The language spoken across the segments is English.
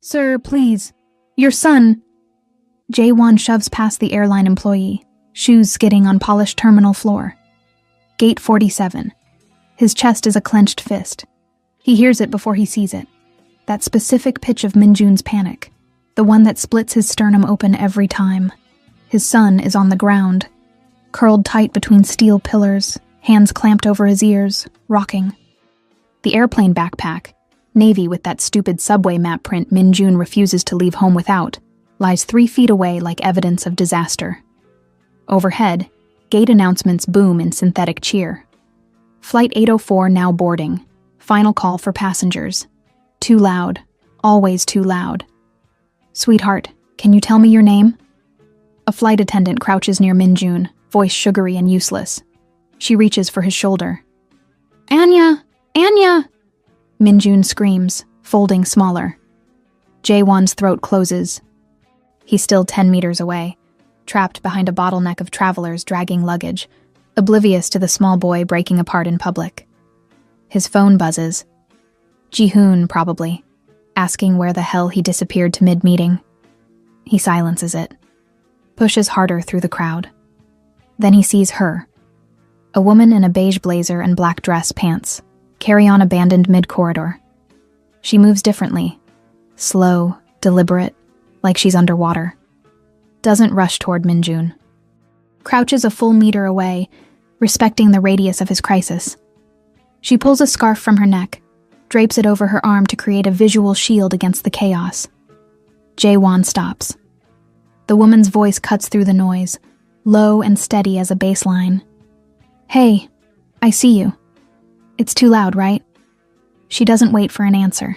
Sir, please. Your son. Jae-won shoves past the airline employee, shoes skidding on polished terminal floor. Gate 47. His chest is a clenched fist. He hears it before he sees it. That specific pitch of Minjun's panic. The one that splits his sternum open every time. His son is on the ground, curled tight between steel pillars, hands clamped over his ears, rocking. The airplane backpack, navy with that stupid subway map print Minjun refuses to leave home without, lies 3 feet away like evidence of disaster. Overhead, gate announcements boom in synthetic cheer. Flight 804 now boarding. Final call for passengers. Too loud. Always too loud. Sweetheart, can you tell me your name? A flight attendant crouches near Minjun, voice sugary and useless. She reaches for his shoulder. Anya! Anya! Minjun screams, folding smaller. Jae-won's throat closes. He's still 10 meters away, trapped behind a bottleneck of travelers dragging luggage, oblivious to the small boy breaking apart in public. His phone buzzes. Ji-hoon, probably, asking where the hell he disappeared to mid-meeting. He silences it, pushes harder through the crowd. Then he sees her, a woman in a beige blazer and black dress pants, carry-on abandoned mid-corridor. She moves differently, slow, deliberate, like she's underwater. Doesn't rush toward Minjun. Crouches a full meter away, respecting the radius of his crisis. She pulls a scarf from her neck, drapes it over her arm to create a visual shield against the chaos. Jae-won stops. The woman's voice cuts through the noise, low and steady as a bass line. Hey, I see you. It's too loud, right? She doesn't wait for an answer.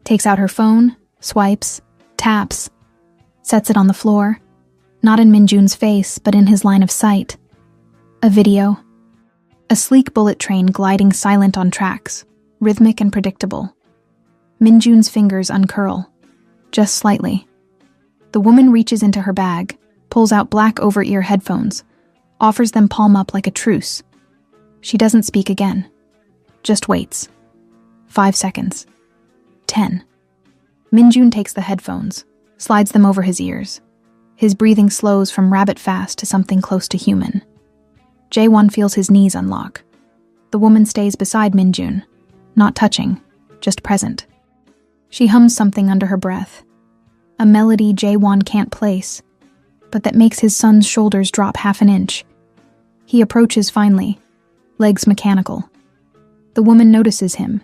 Takes out her phone, swipes, taps, sets it on the floor, not in Minjun's face, but in his line of sight. A video. A sleek bullet train gliding silent on tracks, rhythmic and predictable. Minjun's fingers uncurl, just slightly. The woman reaches into her bag, pulls out black over-ear headphones, offers them palm up like a truce. She doesn't speak again, just waits. 5 seconds. 10. Minjun takes the headphones, slides them over his ears. His breathing slows from rabbit fast to something close to human. Jae-won feels his knees unlock. The woman stays beside Minjun, not touching, just present. She hums something under her breath, a melody Jae-won can't place, but that makes his son's shoulders drop half an inch. He approaches finally, legs mechanical. The woman notices him,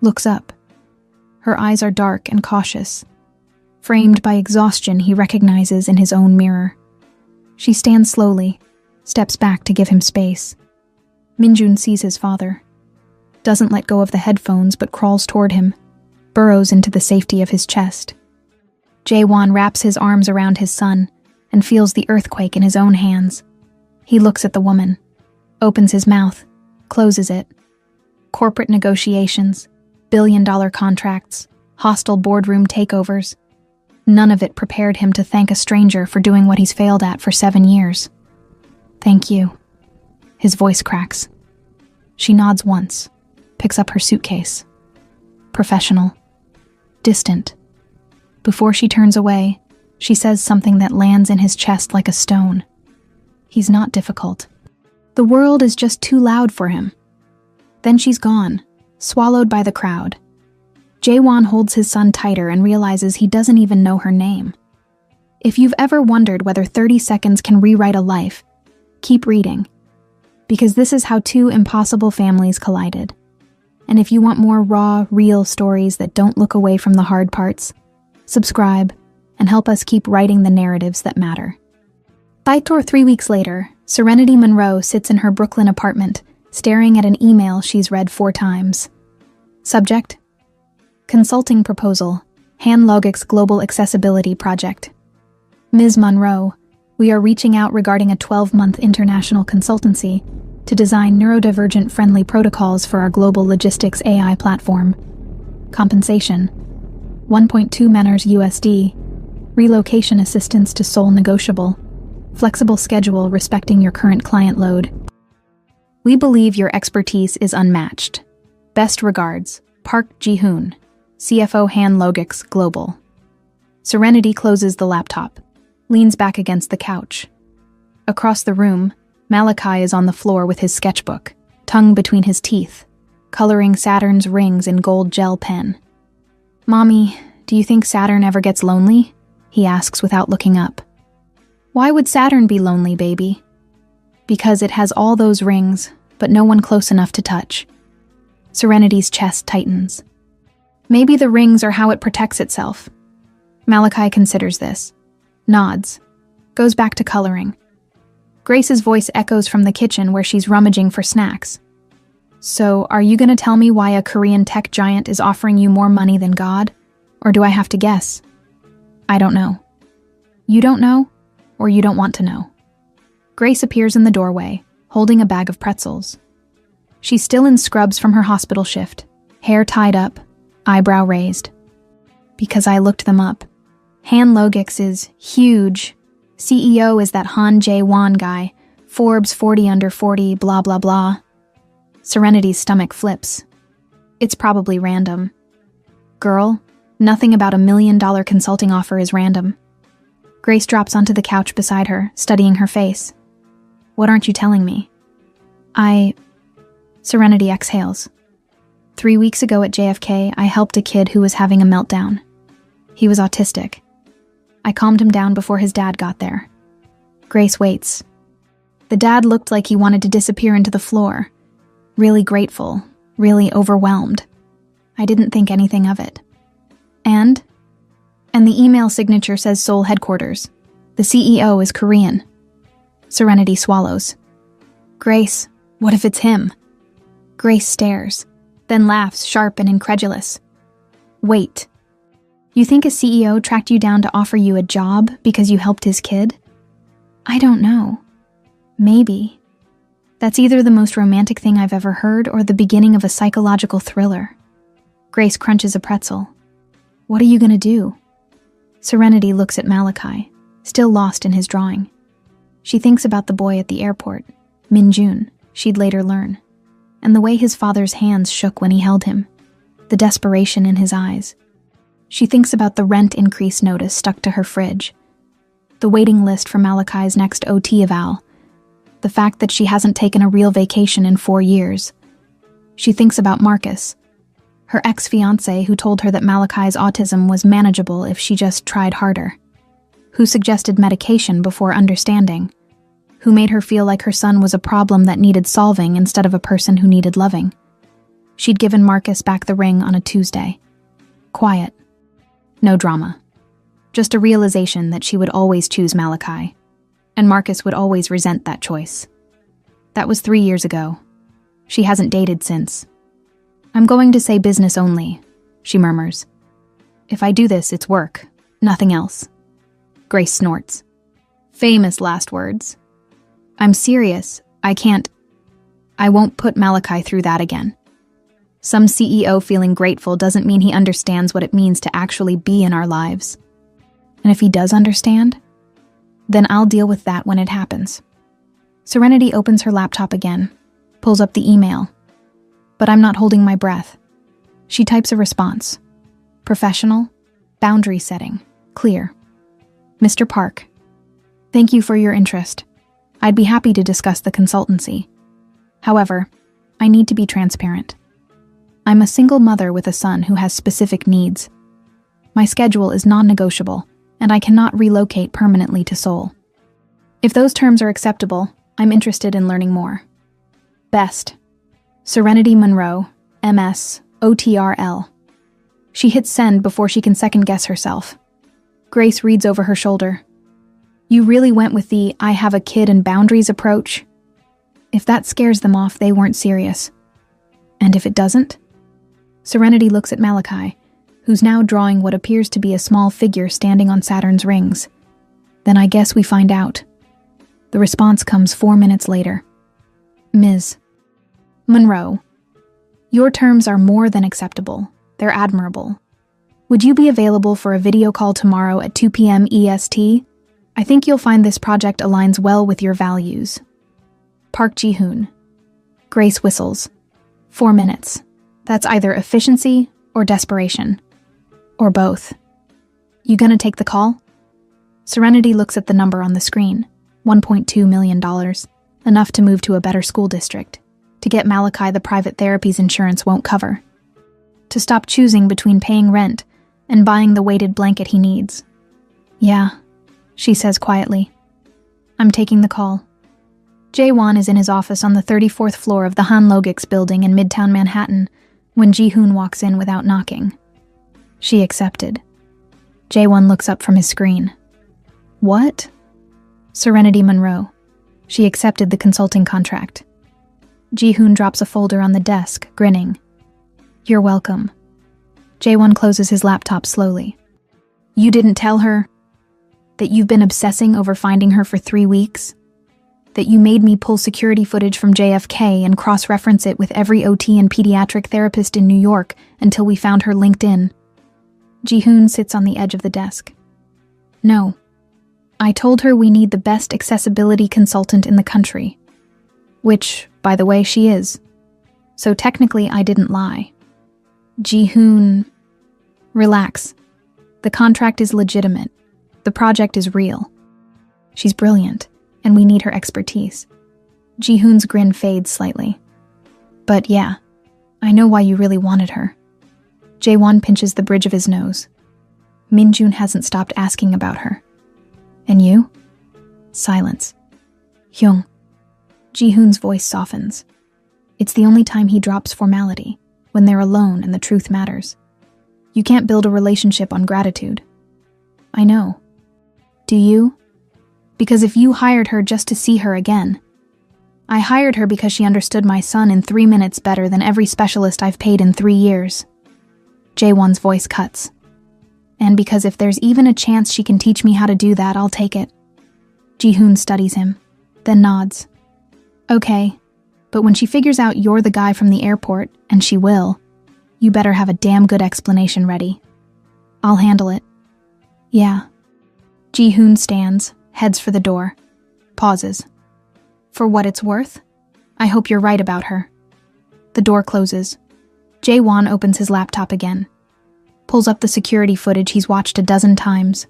looks up. Her eyes are dark and cautious, framed by exhaustion he recognizes in his own mirror. She stands slowly, steps back to give him space. Minjun sees his father, doesn't let go of the headphones but crawls toward him, burrows into the safety of his chest. Jae-won wraps his arms around his son and feels the earthquake in his own hands. He looks at the woman, opens his mouth, closes it. Corporate negotiations, billion-dollar contracts, hostile boardroom takeovers. None of it prepared him to thank a stranger for doing what he's failed at for 7 years. Thank you. His voice cracks. She nods once, picks up her suitcase. Professional. Distant. Before she turns away, she says something that lands in his chest like a stone. He's not difficult. The world is just too loud for him. Then she's gone, swallowed by the crowd. Jae-won holds his son tighter and realizes he doesn't even know her name. If you've ever wondered whether 30 seconds can rewrite a life, keep reading. Because this is how 2 impossible families collided. And if you want more raw, real stories that don't look away from the hard parts, subscribe and help us keep writing the narratives that matter. Baitor 3 weeks later, Serenity Monroe sits in her Brooklyn apartment, staring at an email she's read 4 times. Subject: Consulting Proposal, Han Logic's Global Accessibility Project. Ms. Monroe, we are reaching out regarding a 12-month international consultancy to design neurodivergent-friendly protocols for our global logistics AI platform. Compensation: 1.2 Manners USD. Relocation assistance to Seoul negotiable. Flexible schedule respecting your current client load. We believe your expertise is unmatched. Best regards, Park Ji-hoon, CFO Han Logic's Global. Serenity closes the laptop, leans back against the couch. Across the room, Malachi is on the floor with his sketchbook, tongue between his teeth, coloring Saturn's rings in gold gel pen. "Mommy, do you think Saturn ever gets lonely?" he asks without looking up. "Why would Saturn be lonely, baby?" "Because it has all those rings, but no one close enough to touch." Serenity's chest tightens. "Maybe the rings are how it protects itself." Malachi considers this, nods, goes back to coloring. Grace's voice echoes from the kitchen where she's rummaging for snacks. "So, are you going to tell me why a Korean tech giant is offering you more money than God? Or do I have to guess?" "I don't know." "You don't know? Or you don't want to know?" Grace appears in the doorway, holding a bag of pretzels. She's still in scrubs from her hospital shift, hair tied up, eyebrow raised. "Because I looked them up. Han Logix is huge. CEO is that Han Jae-won guy. Forbes 40 under 40, blah blah blah." Serenity's stomach flips. It's probably random. "Girl, nothing about $1 million consulting offer is random." Grace drops onto the couch beside her, studying her face. "What aren't you telling me?" Serenity exhales. 3 weeks ago at JFK, I helped a kid who was having a meltdown. He was autistic. I calmed him down before his dad got there. Grace waits. The dad looked like he wanted to disappear into the floor. Really grateful, really overwhelmed. I didn't think anything of it. And the email signature says Seoul headquarters. The CEO is Korean. Serenity swallows. "Grace, what if it's him?" Grace stares, then laughs, sharp and incredulous. "Wait. You think a CEO tracked you down to offer you a job because you helped his kid?" "I don't know. Maybe. That's either the most romantic thing I've ever heard or the beginning of a psychological thriller." Grace crunches a pretzel. "What are you going to do?" Serenity looks at Malachi, still lost in his drawing. She thinks about the boy at the airport, Min-jun, she'd later learn, and the way his father's hands shook when he held him, the desperation in his eyes. She thinks about the rent increase notice stuck to her fridge, the waiting list for Malachi's next OT eval, the fact that she hasn't taken a real vacation in 4 years. She thinks about Marcus, her ex-fiancé who told her that Malachi's autism was manageable if she just tried harder, who suggested medication before understanding, who made her feel like her son was a problem that needed solving instead of a person who needed loving. She'd given Marcus back the ring on a Tuesday. Quiet. No drama. Just a realization that she would always choose Malachi, and Marcus would always resent that choice. That was 3 years ago. She hasn't dated since. "I'm going to say business only," she murmurs. "If I do this, it's work, nothing else." Grace snorts. Famous last words. "I'm serious. I won't put Malachi through that again." Some CEO feeling grateful doesn't mean he understands what it means to actually be in our lives. And if he does understand, then I'll deal with that when it happens. Serenity opens her laptop again, pulls up the email. But I'm not holding my breath. She types a response. Professional, boundary setting, clear. "Mr. Park, thank you for your interest. I'd be happy to discuss the consultancy. However, I need to be transparent. I'm a single mother with a son who has specific needs. My schedule is non-negotiable, and I cannot relocate permanently to Seoul. If those terms are acceptable, I'm interested in learning more. Best, Serenity Monroe, MS, OTRL." She hits send before she can second-guess herself. Grace reads over her shoulder. "You really went with the I have a kid and boundaries approach? If that scares them off, they weren't serious. And if it doesn't?" Serenity looks at Malachi, who's now drawing what appears to be a small figure standing on Saturn's rings. "Then I guess we find out." The response comes 4 minutes later. "Ms. Monroe, your terms are more than acceptable. They're admirable. Would you be available for a video call tomorrow at 2 p.m. EST? I think you'll find this project aligns well with your values. Park Ji-hoon." Grace whistles. 4 minutes. That's either efficiency or desperation. Or both. You gonna take the call? Serenity looks at the number on the screen. $1.2 million. Enough to move to a better school district. To get Malachi the private therapies insurance won't cover. To stop choosing between paying rent and buying the weighted blanket he needs. Yeah, she says quietly. I'm taking the call. Jae-won is in his office on the 34th floor of the Han Logix building in Midtown Manhattan when Ji-hoon walks in without knocking. She accepted. Jae-won looks up from his screen. What? Serenity Monroe. She accepted the consulting contract. Ji-hoon drops a folder on the desk, grinning. You're welcome. Jae-won closes his laptop slowly. You didn't tell her that you've been obsessing over finding her for 3 weeks? That you made me pull security footage from JFK and cross-reference it with every OT and pediatric therapist in New York until we found her LinkedIn? Ji-hoon sits on the edge of the desk. No. I told her we need the best accessibility consultant in the country. Which, by the way, she is. So technically I didn't lie. Ji-hoon... Relax. The contract is legitimate. The project is real. She's brilliant, and we need her expertise. Ji-hoon's grin fades slightly. But yeah, I know why you really wanted her. Jae-won pinches the bridge of his nose. Min-jun hasn't stopped asking about her. And you? Silence. Hyung. Ji-hoon's voice softens. It's the only time he drops formality, when they're alone and the truth matters. You can't build a relationship on gratitude. I know. Do you? Because if you hired her just to see her again. I hired her because she understood my son in 3 minutes better than every specialist I've paid in 3 years. Jae-won's voice cuts. And because if there's even a chance she can teach me how to do that, I'll take it. Ji-hoon studies him, then nods. Okay, but when she figures out you're the guy from the airport, and she will, you better have a damn good explanation ready. I'll handle it. Yeah. Ji-hoon stands, heads for the door. Pauses. For what it's worth, I hope you're right about her. The door closes. Jae-won opens his laptop again. Pulls up the security footage he's watched a dozen times.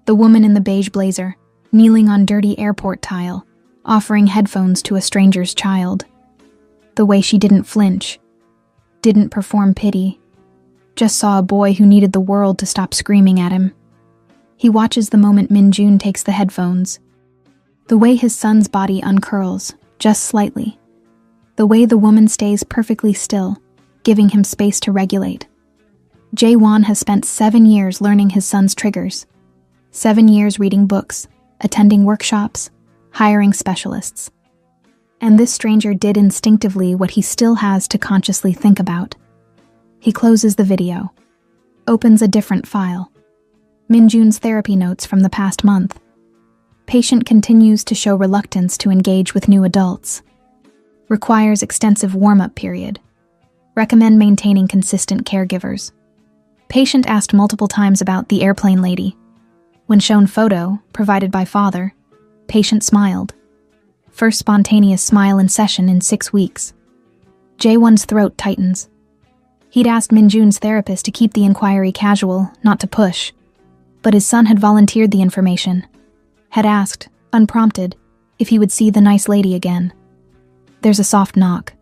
The woman in the beige blazer, kneeling on dirty airport tile, offering headphones to a stranger's child. The way she didn't flinch. Didn't perform pity. Just saw a boy who needed the world to stop screaming at him. He watches the moment Min-jun takes the headphones. The way his son's body uncurls, just slightly. The way the woman stays perfectly still, giving him space to regulate. Jae-won has spent 7 years learning his son's triggers. 7 years reading books, attending workshops, hiring specialists. And this stranger did instinctively what he still has to consciously think about. He closes the video. Opens a different file. Min-jun's therapy notes from the past month. Patient continues to show reluctance to engage with new adults. Requires extensive warm-up period. Recommend maintaining consistent caregivers. Patient asked multiple times about the airplane lady. When shown photo, provided by father, patient smiled. First spontaneous smile in session in 6 weeks. Jae-won's throat tightens. He'd asked Min-jun's therapist to keep the inquiry casual, not to push. But his son had volunteered the information. Had asked, unprompted, if he would see the nice lady again. There's a soft knock.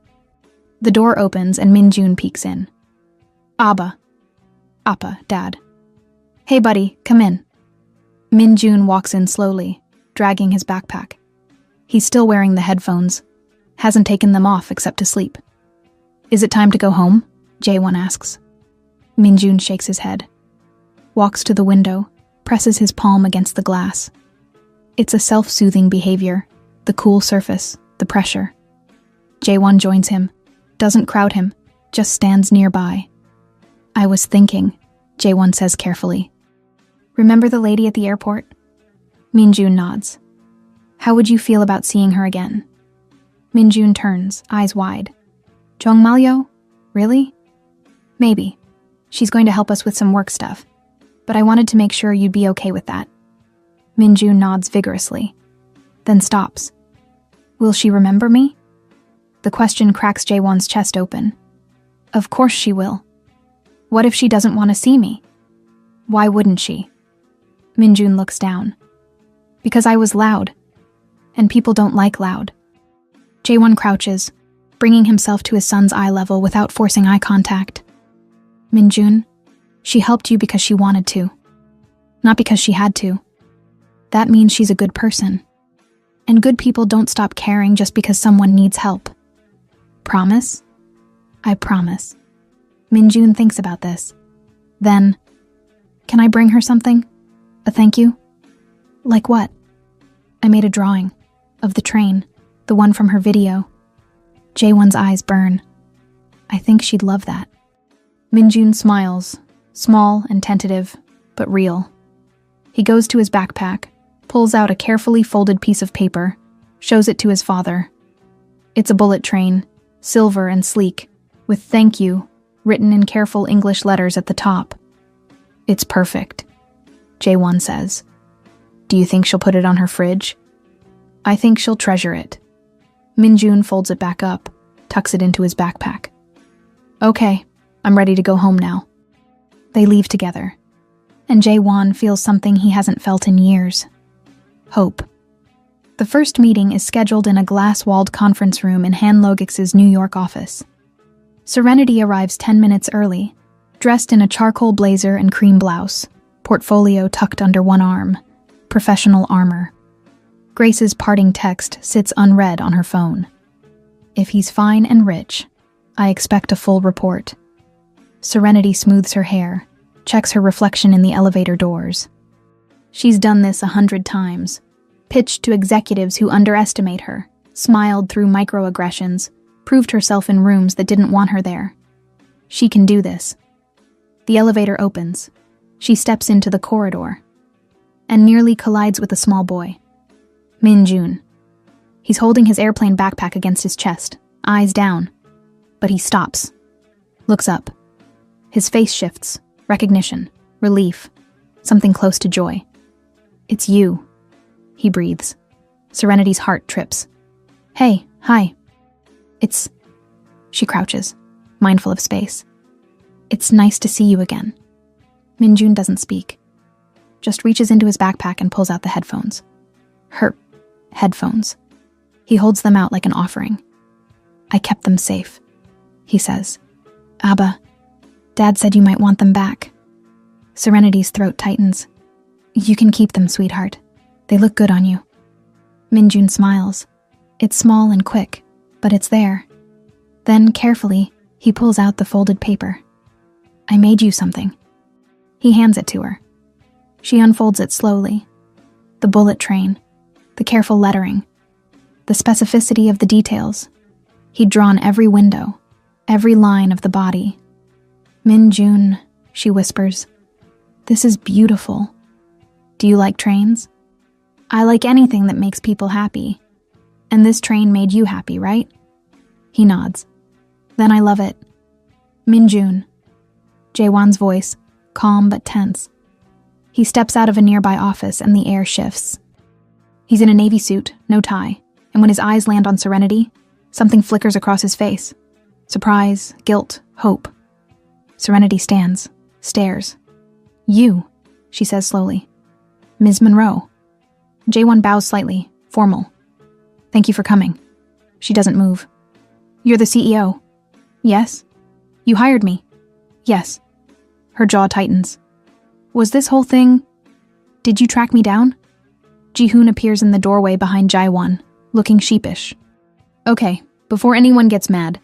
The door opens and Min-jun peeks in. Abba. Appa, Dad. Hey buddy, come in. Min-jun walks in slowly, dragging his backpack. He's still wearing the headphones. Hasn't taken them off except to sleep. Is it time to go home? Jae-won asks. Min-jun shakes his head. Walks to the window, presses his palm against the glass. It's a self-soothing behavior, the cool surface, the pressure. Jae-won joins him, doesn't crowd him, just stands nearby. I was thinking, Jae-won says carefully. Remember the lady at the airport? Min-jun nods. How would you feel about seeing her again? Min-jun turns, eyes wide. Jong Malyo? Really? Maybe. She's going to help us with some work stuff. But I wanted to make sure you'd be okay with that. Min-jun nods vigorously, then stops. Will she remember me? The question cracks Jae-won's chest open. Of course she will. What if she doesn't want to see me? Why wouldn't she? Minjun looks down. Because I was loud. And people don't like loud. Jaewon crouches, bringing himself to his son's eye level without forcing eye contact. Minjun, she helped you because she wanted to. Not because she had to. That means she's a good person. And good people don't stop caring just because someone needs help. Promise? I promise. Minjun thinks about this. Then, can I bring her something? A thank you? Like what? I made a drawing. Of the train. The one from her video. Jaewon's eyes burn. I think she'd love that. Minjun smiles. Small and tentative, but real. He goes to his backpack, pulls out a carefully folded piece of paper, shows it to his father. It's a bullet train, silver and sleek, with thank you written in careful English letters at the top. It's perfect, Jaewon says. Do you think she'll put it on her fridge? I think she'll treasure it. Minjun folds it back up, tucks it into his backpack. Okay, I'm ready to go home now. They leave together, and Jaewon feels something he hasn't felt in years. Hope. The first meeting is scheduled in a glass-walled conference room in Han Logix's New York office. Serenity arrives 10 minutes early, dressed in a charcoal blazer and cream blouse, portfolio tucked under one arm, professional armor. Grace's parting text sits unread on her phone. If he's fine and rich, I expect a full report. Serenity smooths her hair, checks her reflection in the elevator doors. She's done this 100 times, pitched to executives who underestimate her, smiled through microaggressions, proved herself in rooms that didn't want her there. She can do this. The elevator opens. She steps into the corridor and nearly collides with a small boy. Minjun. He's holding his airplane backpack against his chest, eyes down. But he stops, looks up. His face shifts, recognition, relief, something close to joy. It's you, he breathes. Serenity's heart trips. Hey, hi. She crouches, mindful of space. It's nice to see you again. Minjun doesn't speak, just reaches into his backpack and pulls out the headphones. Her headphones. He holds them out like an offering. I kept them safe, he says. Abba, Dad said you might want them back. Serenity's throat tightens. You can keep them, sweetheart. They look good on you. Minjun smiles. It's small and quick, but it's there. Then, carefully, he pulls out the folded paper. I made you something. He hands it to her. She unfolds it slowly. The bullet train, the careful lettering, the specificity of the details. He'd drawn every window, every line of the body. Minjun, she whispers. This is beautiful. Do you like trains? I like anything that makes people happy. And this train made you happy, right? He nods. Then I love it. Minjun. Jaewon's voice, calm but tense. He steps out of a nearby office and the air shifts. He's in a navy suit, no tie, and when his eyes land on Serenity, something flickers across his face. Surprise, guilt, hope. Serenity stands, stares. You, she says slowly. Ms. Monroe. Jaewon bows slightly, formal. Thank you for coming. She doesn't move. You're the CEO. Yes. You hired me. Yes. Her jaw tightens. Was this whole thing... Did you track me down? Ji-hoon appears in the doorway behind Jaewon, looking sheepish. Okay, before anyone gets mad,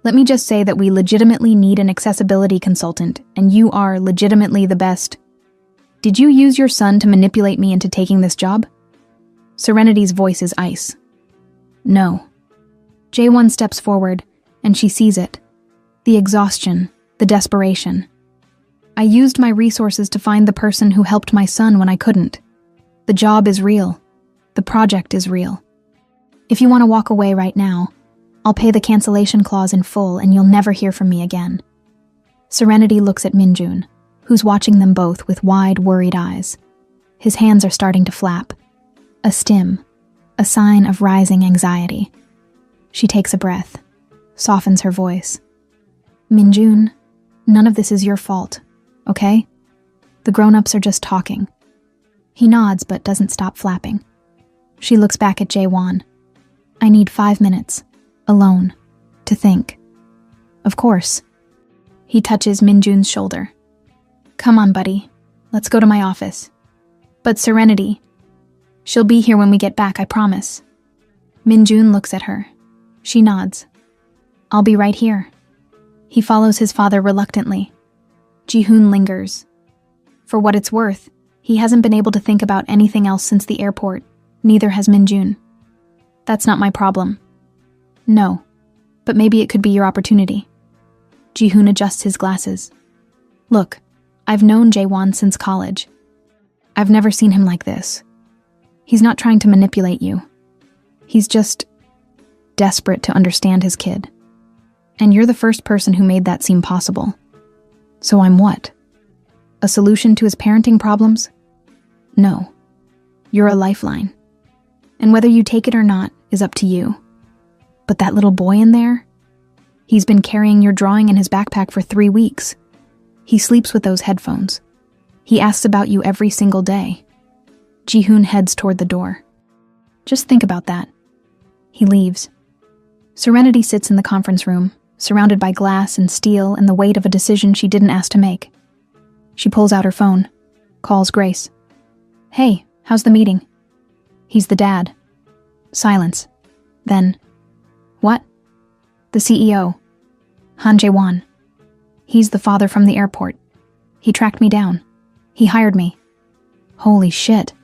let me just say that we legitimately need an accessibility consultant, and you are legitimately the best. Did you use your son to manipulate me into taking this job? Serenity's voice is ice. No. Jaewon steps forward, and she sees it. The exhaustion, the desperation. I used my resources to find the person who helped my son when I couldn't. The job is real. The project is real. If you want to walk away right now, I'll pay the cancellation clause in full and you'll never hear from me again. Serenity looks at Minjun, who's watching them both with wide, worried eyes. His hands are starting to flap. A stim, a sign of rising anxiety. She takes a breath, softens her voice. Minjun, none of this is your fault, okay? The grown-ups are just talking. He nods but doesn't stop flapping. She looks back at Jae-won. I need 5 minutes, alone, to think. Of course. He touches Minjun's shoulder. Come on, buddy. Let's go to my office. But Serenity. She'll be here when we get back, I promise. Minjun looks at her. She nods. I'll be right here. He follows his father reluctantly. Ji-hoon lingers. For what it's worth, he hasn't been able to think about anything else since the airport. Neither has Minjun. That's not my problem. No, but maybe it could be your opportunity. Ji-hoon adjusts his glasses. Look, I've known Jae-won since college. I've never seen him like this. He's not trying to manipulate you. He's just desperate to understand his kid. And you're the first person who made that seem possible. So I'm what? A solution to his parenting problems? No. You're a lifeline. And whether you take it or not is up to you. But that little boy in there? He's been carrying your drawing in his backpack for 3 weeks. He sleeps with those headphones. He asks about you every single day. Ji-hoon heads toward the door. Just think about that. He leaves. Serenity sits in the conference room, surrounded by glass and steel and the weight of a decision she didn't ask to make. She pulls out her phone, calls Grace. Hey, how's the meeting? He's the dad. Silence. Then, what? The CEO. Han Jae-won. He's the father from the airport. He tracked me down. He hired me. Holy shit.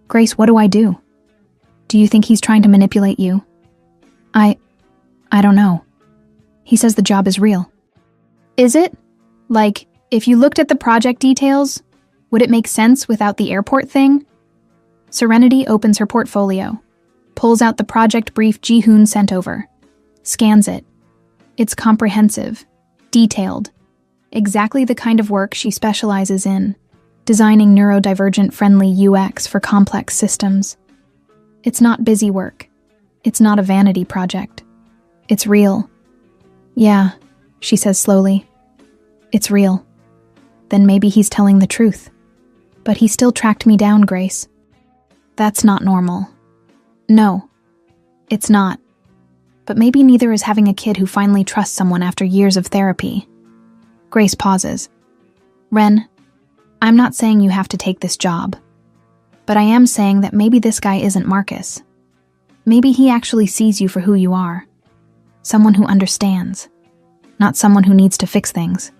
Grace, what do I do? Do you think he's trying to manipulate you? I don't know. He says the job is real. Is it? Like, if you looked at the project details, would it make sense without the airport thing? Serenity opens her portfolio, pulls out the project brief Ji-hoon sent over, scans it. It's comprehensive, detailed, exactly the kind of work she specializes in, designing neurodivergent-friendly UX for complex systems. It's not busy work. It's not a vanity project. It's real. Yeah, she says slowly. It's real. Then maybe he's telling the truth. But he still tracked me down, Grace. That's not normal. No, it's not. But maybe neither is having a kid who finally trusts someone after years of therapy. Grace pauses. Ren, I'm not saying you have to take this job. But I am saying that maybe this guy isn't Marcus. Maybe he actually sees you for who you are. Someone who understands. Not someone who needs to fix things.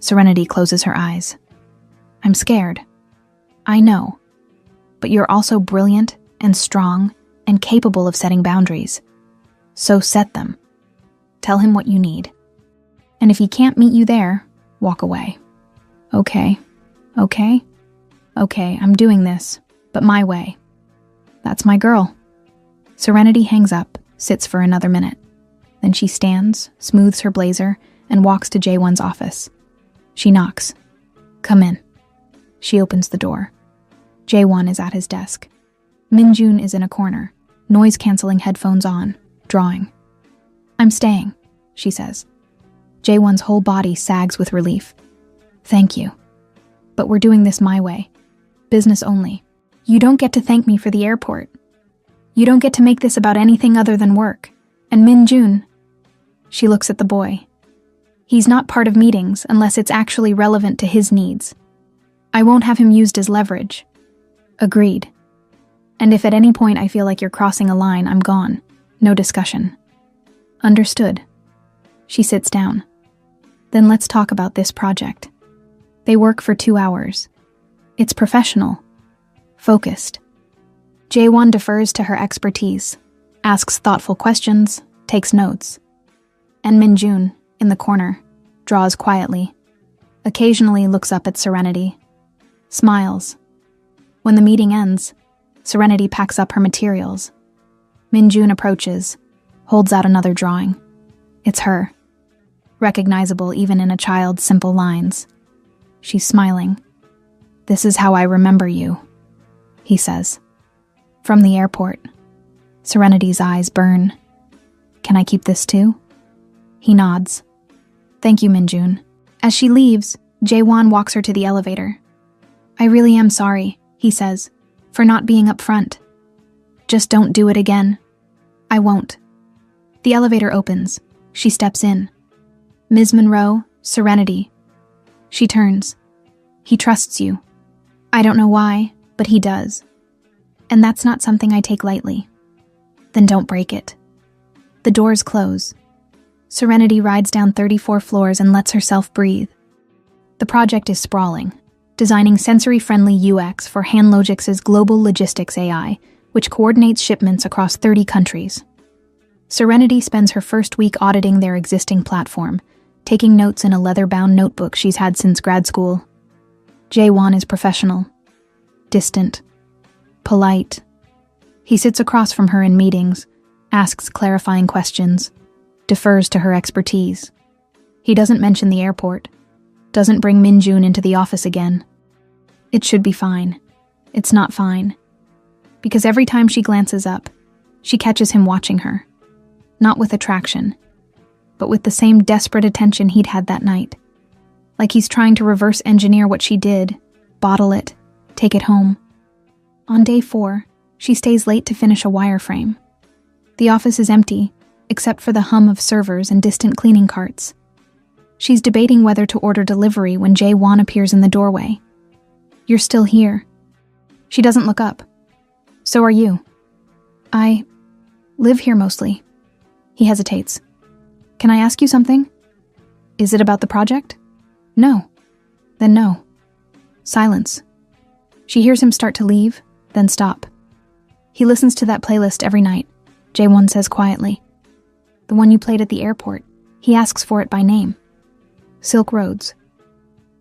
Serenity closes her eyes. I'm scared. I know. But you're also brilliant and strong and capable of setting boundaries. So set them. Tell him what you need. And if he can't meet you there, walk away. Okay. Okay? Okay, I'm doing this, but my way. That's my girl. Serenity hangs up, sits for another minute. Then she stands, smooths her blazer, and walks to Jae-won's office. She knocks. Come in. She opens the door. Jae-won is at his desk. Minjun is in a corner, noise-canceling headphones on, drawing. I'm staying, she says. Jae-won's whole body sags with relief. Thank you. But we're doing this my way. Business only. You don't get to thank me for the airport. You don't get to make this about anything other than work. And Minjun. She looks at the boy. He's not part of meetings unless it's actually relevant to his needs. I won't have him used as leverage. Agreed. And if at any point I feel like you're crossing a line, I'm gone. No discussion. Understood. She sits down. Then let's talk about this project. They work for 2 hours. It's professional. Focused. Jae-won defers to her expertise, asks thoughtful questions, takes notes. And Minjun, in the corner, draws quietly, occasionally looks up at Serenity, smiles. When the meeting ends, Serenity packs up her materials. Minjun approaches, holds out another drawing. It's her, recognizable even in a child's simple lines. She's smiling. This is how I remember you, he says. From the airport. Serenity's eyes burn. Can I keep this too? He nods. Thank you, Minjun. As she leaves, Jae-won walks her to the elevator. I really am sorry. he says, for not being upfront. Just don't do it again. I won't. The elevator opens. She steps in. Ms. Monroe, Serenity. She turns. He trusts you. I don't know why, but he does. And that's not something I take lightly. Then don't break it. The doors close. Serenity rides down 34 floors and lets herself breathe. The project is sprawling, designing sensory-friendly UX for Hanlogix's global logistics AI, which coordinates shipments across 30 countries. Serenity spends her first week auditing their existing platform, taking notes in a leather-bound notebook she's had since grad school. Jaewon is professional, distant, polite. He sits across from her in meetings, asks clarifying questions, defers to her expertise. He doesn't mention the airport, doesn't bring Minjun into the office again. It should be fine. It's not fine. Because every time she glances up, she catches him watching her. Not with attraction, but with the same desperate attention he'd had that night. Like he's trying to reverse engineer what she did, bottle it, take it home. On day 4, she stays late to finish a wireframe. The office is empty, except for the hum of servers and distant cleaning carts. She's debating whether to order delivery when Jaewon appears in the doorway. You're still here. She doesn't look up. So are you. I live here mostly. He hesitates. Can I ask you something? Is it about the project? No. Then no. Silence. She hears him start to leave, then stop. He listens to that playlist every night, Jaewon says quietly. The one you played at the airport. He asks for it by name. Silk Roads.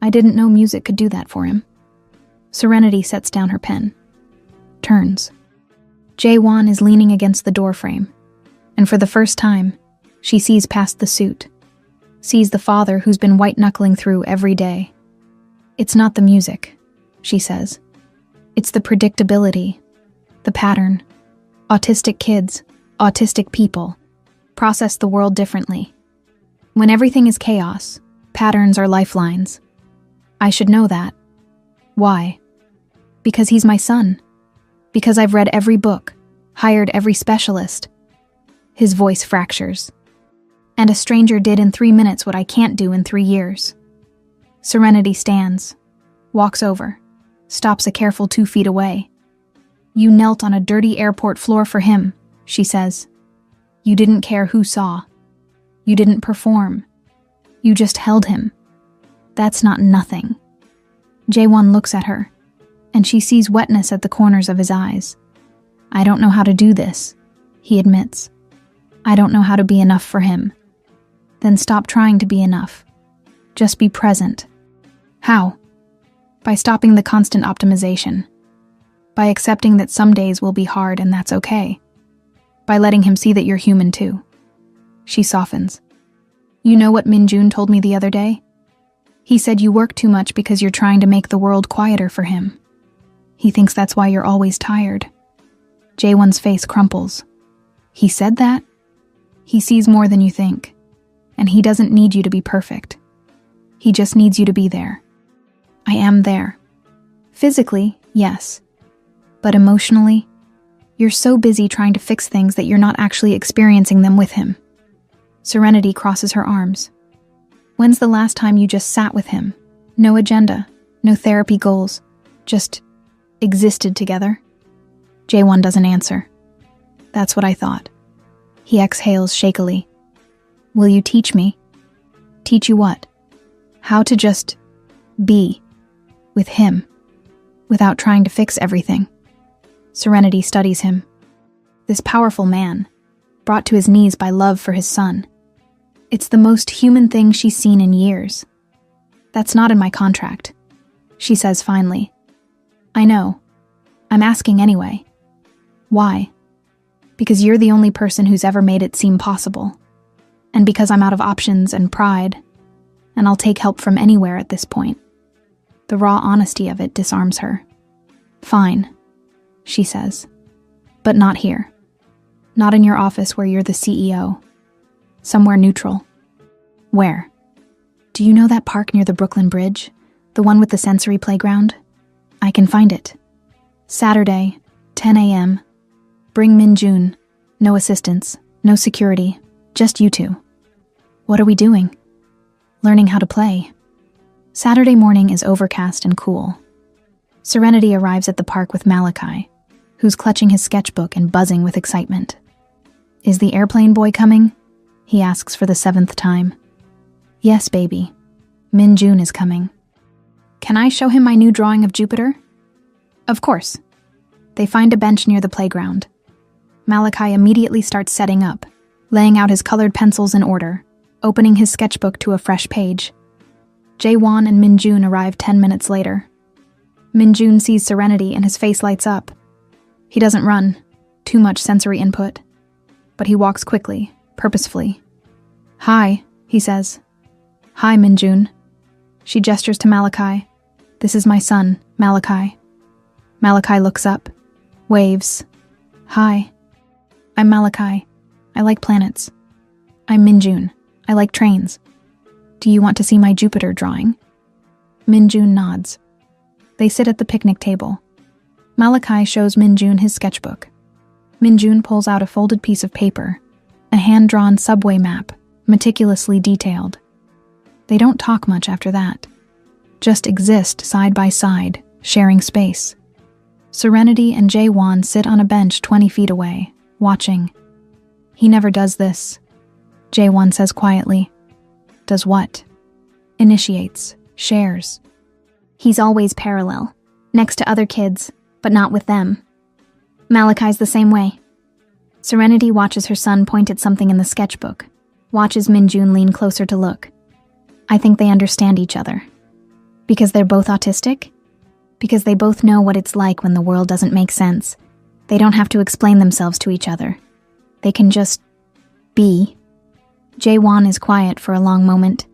I didn't know music could do that for him. Serenity sets down her pen. Turns. Jaewon is leaning against the doorframe, and for the first time, she sees past the suit, sees the father who's been white-knuckling through every day. It's not the music, she says. It's the predictability, the pattern. Autistic kids, autistic people, process the world differently. When everything is chaos, patterns are lifelines. I should know that. Why? Because he's my son. Because I've read every book, hired every specialist. His voice fractures. And a stranger did in 3 minutes what I can't do in 3 years. Serenity stands, walks over, stops a careful 2 feet away. You knelt on a dirty airport floor for him, she says. You didn't care who saw. You didn't perform. You just held him. That's not nothing. Jaewon looks at her, and she sees wetness at the corners of his eyes. I don't know how to do this, he admits. I don't know how to be enough for him. Then stop trying to be enough. Just be present. How? By stopping the constant optimization. By accepting that some days will be hard and that's okay. By letting him see that you're human too. She softens. You know what Minjun told me the other day? He said you work too much because you're trying to make the world quieter for him. He thinks that's why you're always tired. Jaewon's face crumples. He said that? He sees more than you think. And he doesn't need you to be perfect. He just needs you to be there. I am there. Physically, yes. But emotionally, you're so busy trying to fix things that you're not actually experiencing them with him. Serenity crosses her arms. When's the last time you just sat with him? No agenda, no therapy goals, just existed together? Jaewon doesn't answer. That's what I thought. He exhales shakily. Will you teach me? Teach you what? How to just be with him without trying to fix everything. Serenity studies him. This powerful man, brought to his knees by love for his son. It's the most human thing she's seen in years. That's not in my contract, she says finally. I know. I'm asking anyway. Why? Because you're the only person who's ever made it seem possible. And because I'm out of options and pride, and I'll take help from anywhere at this point. The raw honesty of it disarms her. Fine, she says. But not here. Not in your office where you're the CEO. Somewhere neutral. Where? Do you know that park near the Brooklyn Bridge? The one with the sensory playground? I can find it. Saturday, 10 a.m. Bring Minjun. No assistants, no security, just you two. What are we doing? Learning how to play. Saturday morning is overcast and cool. Serenity arrives at the park with Malachi, who's clutching his sketchbook and buzzing with excitement. Is the airplane boy coming? He asks for the 7th time. Yes, baby. Minjun is coming. Can I show him my new drawing of Jupiter? Of course. They find a bench near the playground. Malachi immediately starts setting up, laying out his colored pencils in order, opening his sketchbook to a fresh page. Jaewon and Minjun arrive 10 minutes later. Minjun sees Serenity and his face lights up. He doesn't run, too much sensory input. But he walks quickly, purposefully. Hi, he says. Hi, Minjun. She gestures to Malachi. This is my son, Malachi. Malachi looks up, waves. Hi. I'm Malachi. I like planets. I'm Minjun. I like trains. Do you want to see my Jupiter drawing? Minjun nods. They sit at the picnic table. Malachi shows Minjun his sketchbook. Minjun pulls out a folded piece of paper, a hand-drawn subway map, meticulously detailed. They don't talk much after that. Just exist side by side, sharing space. Serenity and Jaewon sit on a bench 20 feet away, watching. He never does this, Jaewon says quietly. Does what? Initiates, shares. He's always parallel, next to other kids, but not with them. Malachi's the same way. Serenity watches her son point at something in the sketchbook, watches Minjun lean closer to look. I think they understand each other. Because they're both autistic? Because they both know what it's like when the world doesn't make sense. They don't have to explain themselves to each other. They can just be. Jaewon is quiet for a long moment.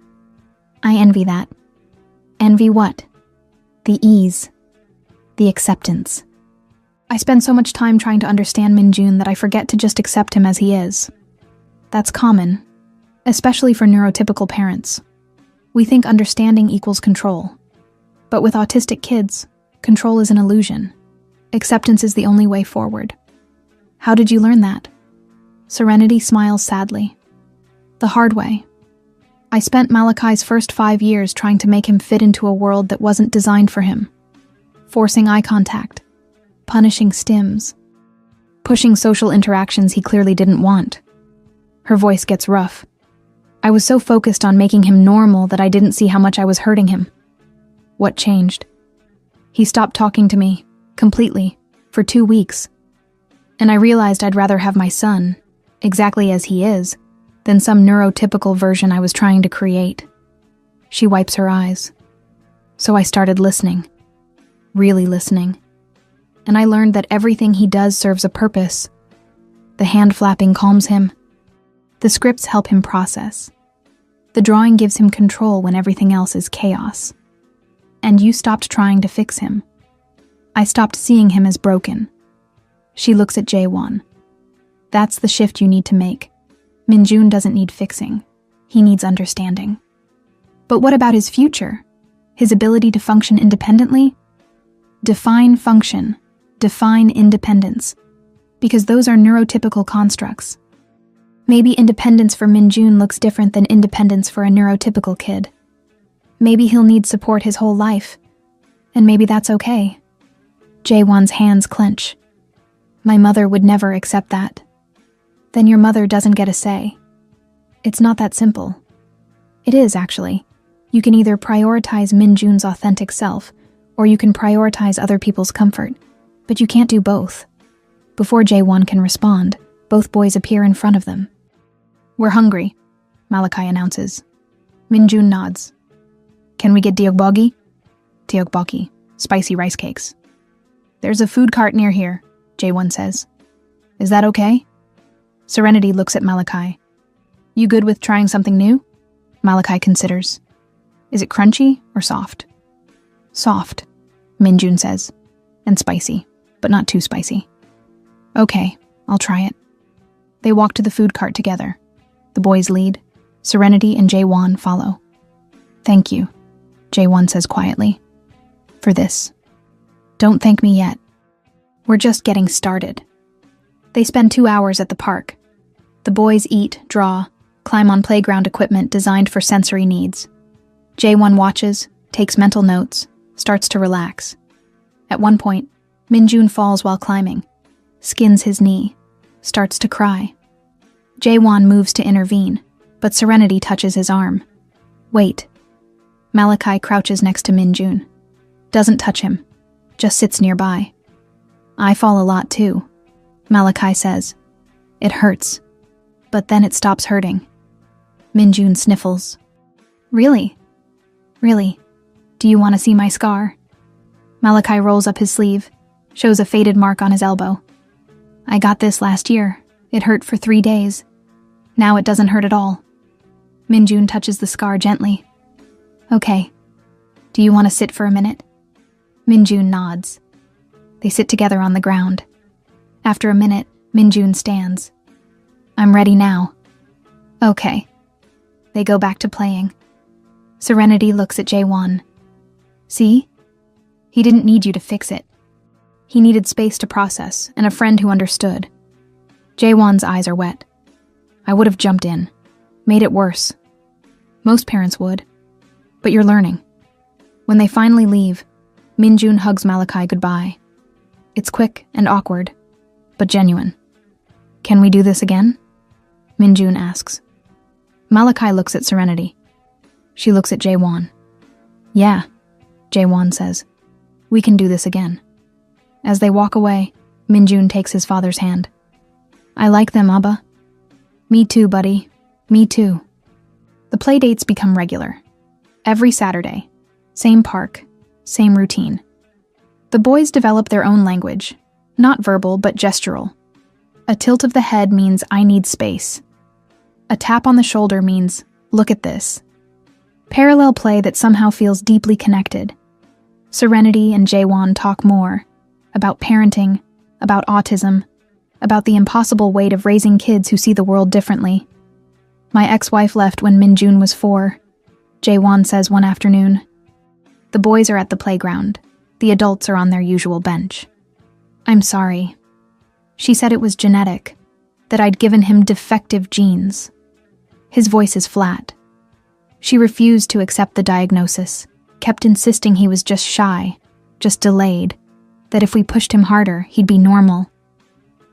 I envy that. Envy what? The ease. The acceptance. I spend so much time trying to understand Minjun that I forget to just accept him as he is. That's common, especially for neurotypical parents. We think understanding equals control. But with autistic kids, control is an illusion. Acceptance is the only way forward. How did you learn that? Serenity smiles sadly. The hard way. I spent Malachi's first 5 years trying to make him fit into a world that wasn't designed for him. Forcing eye contact. Punishing stims. Pushing social interactions he clearly didn't want. Her voice gets rough. I was so focused on making him normal that I didn't see how much I was hurting him. What changed? He stopped talking to me, completely, for 2 weeks. And I realized I'd rather have my son, exactly as he is, than some neurotypical version I was trying to create. She wipes her eyes. So I started listening. Really listening. And I learned that everything he does serves a purpose. The hand flapping calms him. The scripts help him process. The drawing gives him control when everything else is chaos. And you stopped trying to fix him. I stopped seeing him as broken. She looks at Jaewon. That's the shift you need to make. Minjun doesn't need fixing. He needs understanding. But what about his future? His ability to function independently? Define function. Define independence. Because those are neurotypical constructs. Maybe independence for Minjun looks different than independence for a neurotypical kid. Maybe he'll need support his whole life. And maybe that's okay. Jaewon's hands clench. My mother would never accept that. Then your mother doesn't get a say. It's not that simple. It is, actually. You can either prioritize Minjun's authentic self, or you can prioritize other people's comfort. But you can't do both. Before Jaewon can respond, both boys appear in front of them. We're hungry, Malachi announces. Minjun nods. Can we get tteokbokki? Tteokbokki, spicy rice cakes. There's a food cart near here, Jaewon says. Is that okay? Serenity looks at Malachi. You good with trying something new? Malachi considers. Is it crunchy or soft? Soft, Minjun says. And spicy, but not too spicy. Okay, I'll try it. They walk to the food cart together. The boys lead. Serenity and Jaewon follow. Thank you, Jaewon says quietly. For this. Don't thank me yet. We're just getting started. They spend 2 hours at the park. The boys eat, draw, climb on playground equipment designed for sensory needs. Jaewon watches, takes mental notes, starts to relax. At one point, Minjun falls while climbing, skins his knee, starts to cry. Jaewon moves to intervene, but Serenity touches his arm. Wait. Malachi crouches next to Minjun. Doesn't touch him, just sits nearby. I fall a lot too, Malachi says. It hurts, but then it stops hurting. Minjun sniffles. Really? Really? Do you want to see my scar? Malachi rolls up his sleeve, shows a faded mark on his elbow. I got this last year. It hurt for 3 days. Now it doesn't hurt at all. Minjun touches the scar gently. Okay. Do you want to sit for a minute? Minjun nods. They sit together on the ground. After a minute, Minjun stands. I'm ready now. Okay. They go back to playing. Serenity looks at Jaewon. See? He didn't need you to fix it. He needed space to process and a friend who understood. Jaewon's eyes are wet. I would have jumped in, made it worse. Most parents would. But you're learning. When they finally leave, Minjun hugs Malachi goodbye. It's quick and awkward, but genuine. Can we do this again? Minjun asks. Malachi looks at Serenity. She looks at Jaewon. Yeah, Jaewon says. We can do this again. As they walk away, Minjun takes his father's hand. I like them, Abba. Me too, buddy. Me too. The play dates become regular. Every Saturday. Same park. Same routine. The boys develop their own language. Not verbal, but gestural. A tilt of the head means I need space. A tap on the shoulder means look at this. Parallel play that somehow feels deeply connected. Serenity and Jaewon talk more about parenting, about autism, about the impossible weight of raising kids who see the world differently. My ex-wife left when Minjun was 4, Jaewon says one afternoon. The boys are at the playground. The adults are on their usual bench. I'm sorry. She said it was genetic, that I'd given him defective genes. His voice is flat. She refused to accept the diagnosis, kept insisting he was just shy, just delayed, that if we pushed him harder, he'd be normal.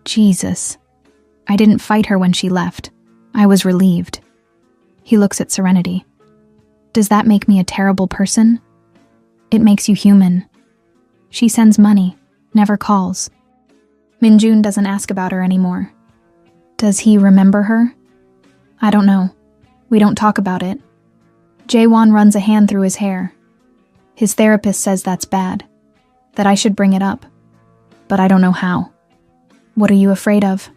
Jesus. I didn't fight her when she left. I was relieved. He looks at Serenity. Does that make me a terrible person? It makes you human. She sends money, never calls. Minjun doesn't ask about her anymore. Does he remember her? I don't know. We don't talk about it. Jaewon runs a hand through his hair. His therapist says that's bad, that I should bring it up. But I don't know how. What are you afraid of?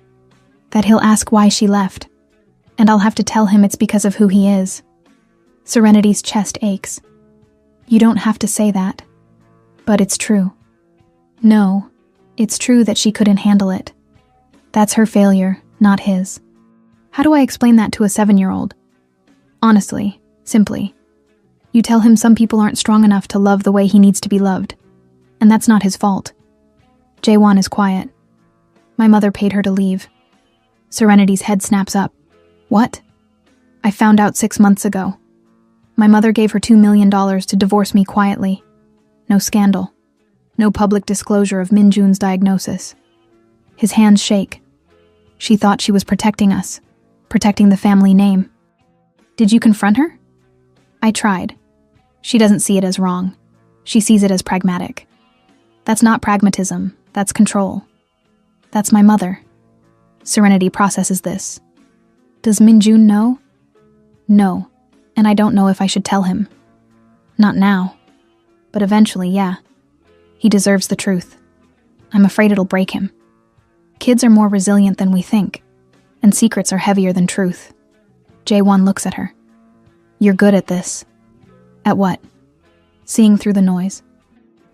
That he'll ask why she left, and I'll have to tell him it's because of who he is. Serenity's chest aches. You don't have to say that. But it's true. No, it's true that she couldn't handle it. That's her failure, not his. How do I explain that to a 7-year-old? Honestly, simply. You tell him some people aren't strong enough to love the way he needs to be loved. And that's not his fault. Jaewon is quiet. My mother paid her to leave. Serenity's head snaps up. What? I found out 6 months ago. My mother gave her $2 million to divorce me quietly. No scandal. No public disclosure of Minjun's diagnosis. His hands shake. She thought she was protecting us, protecting the family name. Did you confront her? I tried. She doesn't see it as wrong. She sees it as pragmatic. That's not pragmatism, that's control. That's my mother. Serenity processes this. Does Minjun know? No, and I don't know if I should tell him. Not now. But eventually, yeah. He deserves the truth. I'm afraid it'll break him. Kids are more resilient than we think, and secrets are heavier than truth. Jaewon looks at her. You're good at this. At what? Seeing through the noise.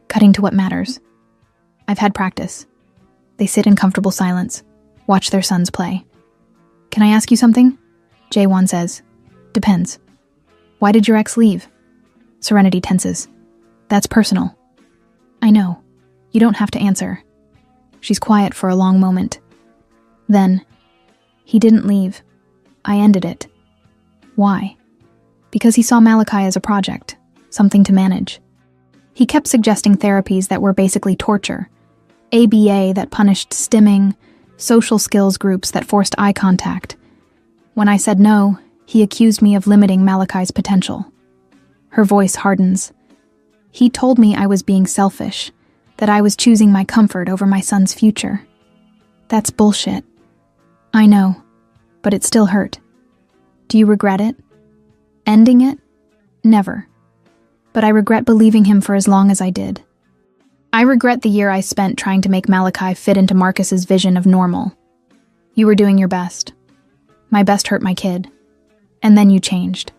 Cutting to what matters. I've had practice. They sit in comfortable silence, watch their sons play. Can I ask you something? Jaewon says. Depends. Why did your ex leave? Serenity tenses. That's personal. I know. You don't have to answer. She's quiet for a long moment. Then, he didn't leave. I ended it. Why? Because he saw Malachi as a project, something to manage. He kept suggesting therapies that were basically torture. ABA that punished stimming, social skills groups that forced eye contact. When I said no, he accused me of limiting Malachi's potential. Her voice hardens. He told me I was being selfish, that I was choosing my comfort over my son's future. That's bullshit. I know, but it still hurt. Do you regret it? Ending it? Never. But I regret believing him for as long as I did. I regret the year I spent trying to make Malachi fit into Marcus's vision of normal. You were doing your best. My best hurt my kid. And then you changed.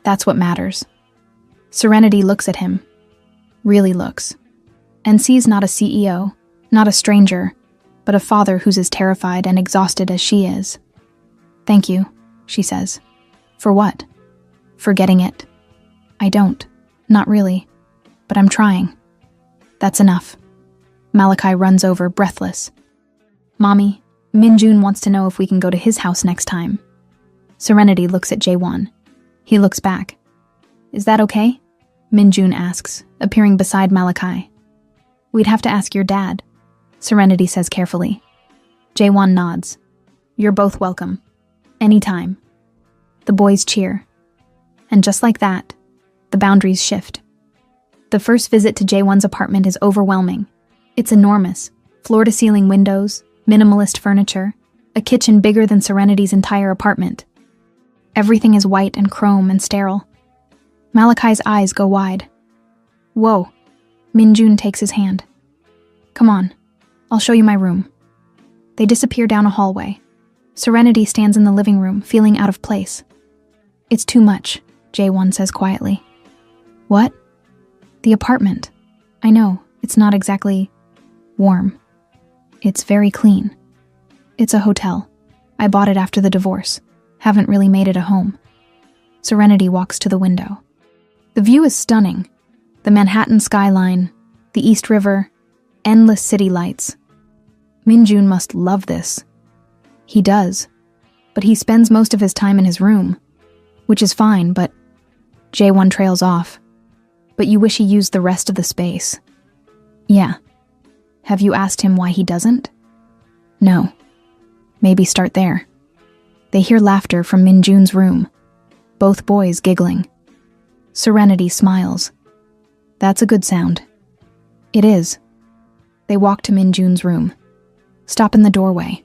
That's what matters. Serenity looks at him. Really looks. And sees not a CEO, not a stranger, but a father who's as terrified and exhausted as she is. Thank you, she says. For what? For getting it. I don't. Not really. But I'm trying. That's enough. Malachi runs over, breathless. Mommy, Minjun wants to know if we can go to his house next time. Serenity looks at Jaewon. He looks back. Is that okay? Minjun asks, appearing beside Malachi. We'd have to ask your dad, Serenity says carefully. Jaewon nods. You're both welcome. Anytime. The boys cheer. And just like that, the boundaries shift. The first visit to Jaewon's apartment is overwhelming. It's enormous. Floor-to-ceiling windows, minimalist furniture, a kitchen bigger than Serenity's entire apartment. Everything is white and chrome and sterile. Malachi's eyes go wide. Whoa. Minjun takes his hand. Come on, I'll show you my room. They disappear down a hallway. Serenity stands in the living room, feeling out of place. It's too much, Jaewon says quietly. What? The apartment. I know, it's not exactly warm. It's very clean. It's a hotel. I bought it after the divorce. Haven't really made it a home. Serenity walks to the window. The view is stunning. The Manhattan skyline, the East River, endless city lights. Minjun must love this. He does. But he spends most of his time in his room. Which is fine, but Jaewon trails off. But you wish he used the rest of the space. Yeah. Have you asked him why he doesn't? No. Maybe start there. They hear laughter from Minjun's room. Both boys giggling. Serenity smiles. That's a good sound. It is. They walk to Minjun's room. Stop in the doorway.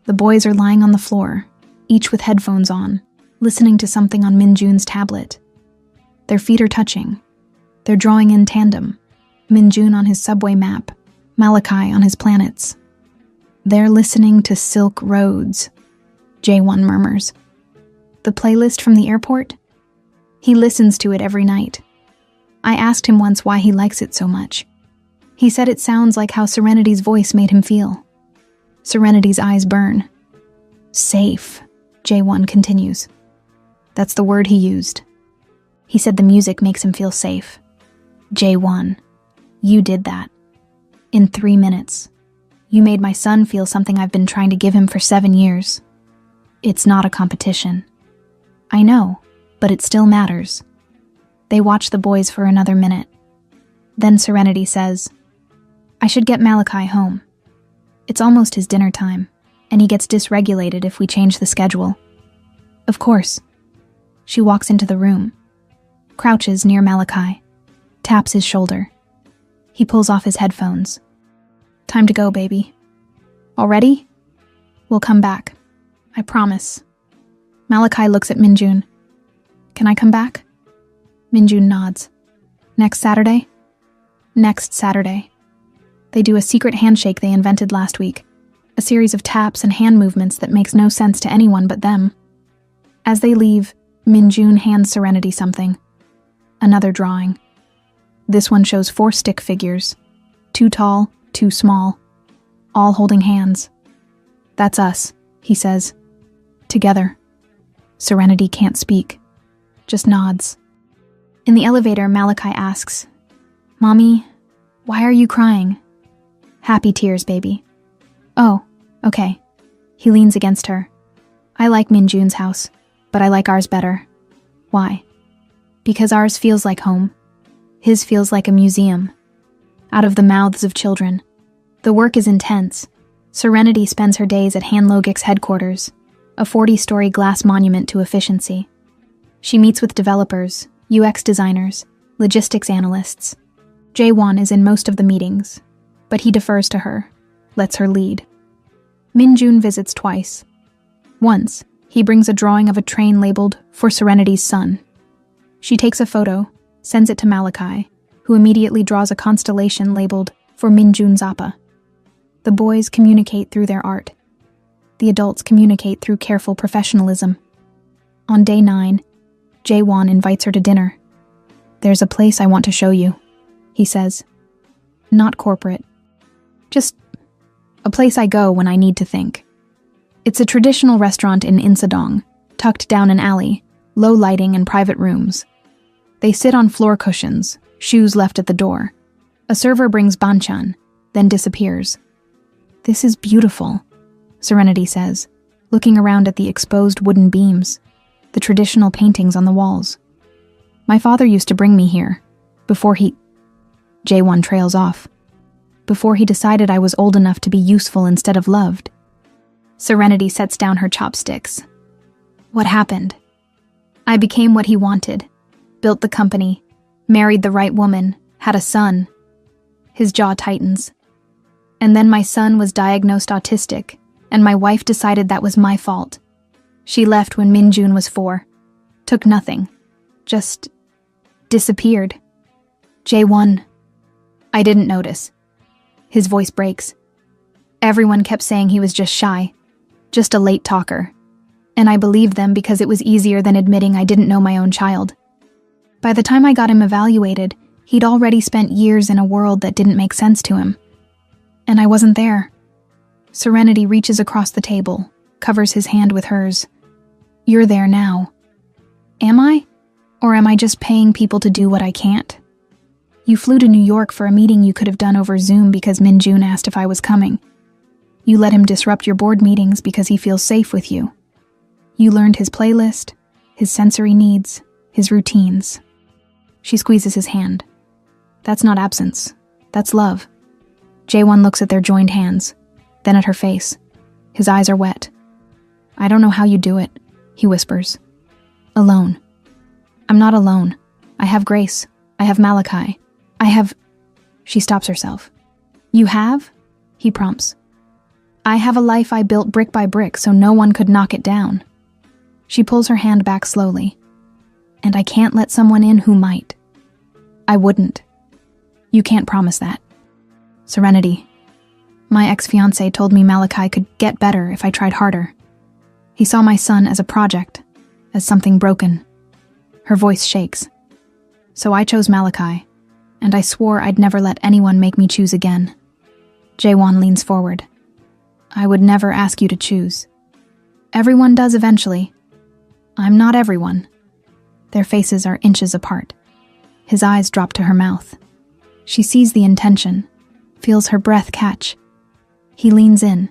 The boys are lying on the floor, each with headphones on, listening to something on Minjun's tablet. Their feet are touching. They're drawing in tandem. Minjun on his subway map, Malachi on his planets. They're listening to Silk Roads, Jaewon murmurs. The playlist from the airport? He listens to it every night. I asked him once why he likes it so much. He said it sounds like how Serenity's voice made him feel. Serenity's eyes burn. Safe, Jaewon continues. That's the word he used. He said the music makes him feel safe. Jaewon, you did that. In 3 minutes. You made my son feel something I've been trying to give him for 7 years. It's not a competition. I know, but it still matters. They watch the boys for another minute. Then Serenity says, I should get Malachi home. It's almost his dinner time, and he gets dysregulated if we change the schedule. Of course. She walks into the room, crouches near Malachi, taps his shoulder. He pulls off his headphones. Time to go, baby. Already? We'll come back. I promise. Malachi looks at Minjun. Can I come back? Minjun nods. Next Saturday? Next Saturday. They do a secret handshake they invented last week, a series of taps and hand movements that makes no sense to anyone but them. As they leave, Minjun hands Serenity something. Another drawing. This one shows 4 stick figures, 2 tall, 2 small, all holding hands. That's us, he says. Together. Serenity can't speak, just nods. In the elevator, Malachi asks, Mommy, why are you crying? Happy tears, baby. Oh, okay. He leans against her. I like Minjun's house, but I like ours better. Why? Because ours feels like home. His feels like a museum. Out of the mouths of children. The work is intense. Serenity spends her days at Hanlogic's headquarters, a 40-story glass monument to efficiency. She meets with developers, UX designers, logistics analysts. Jaewon is in most of the meetings, but he defers to her, lets her lead. Minjun visits twice. Once, he brings a drawing of a train labeled "For Serenity's Son." She takes a photo, sends it to Malachi, who immediately draws a constellation labeled "For Minjun Zappa." The boys communicate through their art. The adults communicate through careful professionalism. On day 9, Jaewon invites her to dinner. "There's a place I want to show you," he says. "Not corporate. Just a place I go when I need to think." It's a traditional restaurant in Insadong, tucked down an alley, low lighting and private rooms. They sit on floor cushions, shoes left at the door. A server brings banchan, then disappears. "This is beautiful," Serenity says, looking around at the exposed wooden beams, the traditional paintings on the walls. "My father used to bring me here, before he..." Jaewon trails off. "Before he decided I was old enough to be useful instead of loved." Serenity sets down her chopsticks. "What happened? I became what he wanted, built the company, married the right woman, had a son." His jaw tightens. "And then my son was diagnosed autistic, and my wife decided that was my fault. She left when Minjun was 4. Took nothing. Just disappeared." "Jaewon." "I didn't notice." His voice breaks. "Everyone kept saying he was just shy, just a late talker. And I believed them because it was easier than admitting I didn't know my own child. By the time I got him evaluated, he'd already spent years in a world that didn't make sense to him. And I wasn't there." Serenity reaches across the table, covers his hand with hers. "You're there now." "Am I? Or am I just paying people to do what I can't? You flew to New York for a meeting you could have done over Zoom because Minjun asked if I was coming. You let him disrupt your board meetings because he feels safe with you. You learned his playlist, his sensory needs, his routines." She squeezes his hand. "That's not absence. That's love." Jaewon looks at their joined hands, then at her face. His eyes are wet. "I don't know how you do it," he whispers. "Alone." "I'm not alone. I have Grace. I have Malachi. I have..." She stops herself. "You have?" he prompts. "I have a life I built brick by brick so no one could knock it down." She pulls her hand back slowly. "And I can't let someone in who might." "I wouldn't." "You can't promise that." "Serenity. My ex-fiancé told me Malachi could get better if I tried harder. He saw my son as a project, as something broken." Her voice shakes. "So I chose Malachi, and I swore I'd never let anyone make me choose again." Jaewon leans forward. "I would never ask you to choose. Everyone does eventually. I'm not everyone." Their faces are inches apart. His eyes drop to her mouth. She sees the intention, feels her breath catch. He leans in.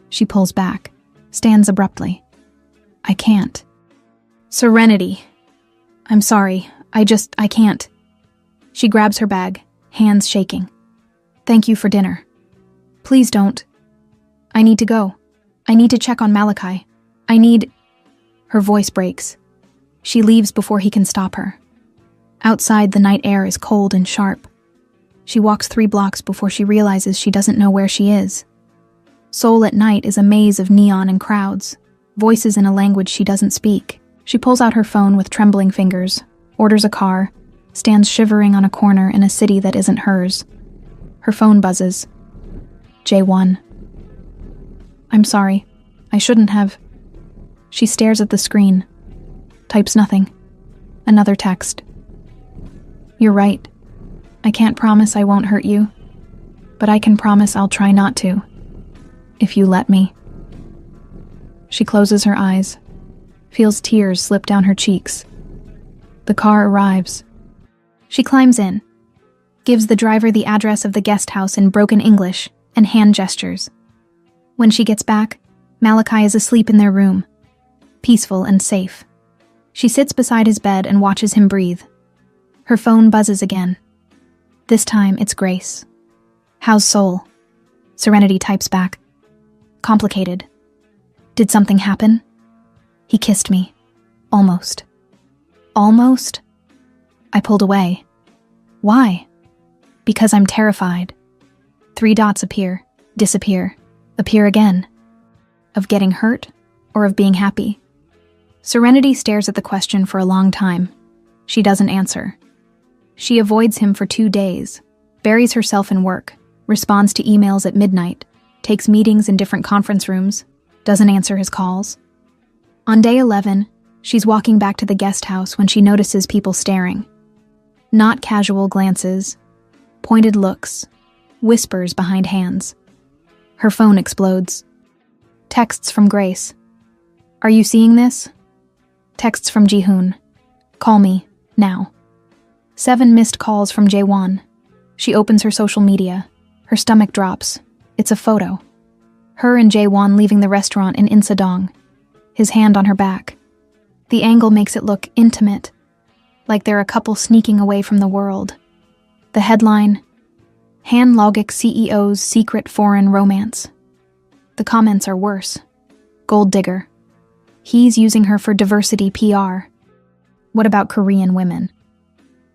She pulls back, stands abruptly. "I can't." "Serenity. I'm sorry. I can't." She grabs her bag, hands shaking. "Thank you for dinner. Please don't. I need to go. I need to check on Malachi. I need..." Her voice breaks. She leaves before he can stop her. Outside, the night air is cold and sharp. She walks 3 blocks before she realizes she doesn't know where she is. Seoul at night is a maze of neon and crowds, voices in a language she doesn't speak. She pulls out her phone with trembling fingers, orders a car, stands shivering on a corner in a city that isn't hers. Her phone buzzes. Jaewon. "I'm sorry. I shouldn't have." She stares at the screen. Types nothing. Another text. "You're right. I can't promise I won't hurt you, but I can promise I'll try not to. If you let me." She closes her eyes, feels tears slip down her cheeks. The car arrives. She climbs in, gives the driver the address of the guest house in broken English, and hand gestures. When she gets back, Malachi is asleep in their room, peaceful and safe. She sits beside his bed and watches him breathe. Her phone buzzes again. This time, it's Grace. "How's Soul?" Serenity types back. "Complicated. Did something happen?" "He kissed me. Almost." "Almost?" I pulled away. "Why?" "Because I'm terrified." 3 dots appear, disappear, appear again. Of getting hurt or of being happy? Serenity stares at the question for a long time. She doesn't answer. She avoids him for 2 days, buries herself in work, responds to emails at midnight, takes meetings in different conference rooms, doesn't answer his calls. On day 11, she's walking back to the guest house when she notices people staring. Not casual glances, pointed looks, whispers behind hands. Her phone explodes. Texts from Grace. "Are you seeing this?" Texts from Jihoon. "Call me, now." 7 missed calls from Jaewon. She opens her social media. Her stomach drops. It's a photo. Her and Jaewon leaving the restaurant in Insadong, his hand on her back. The angle makes it look intimate, like they're a couple sneaking away from the world. The headline, Han Logic CEO's Secret Foreign Romance. The comments are worse. Gold digger. He's using her for diversity PR. What about Korean women?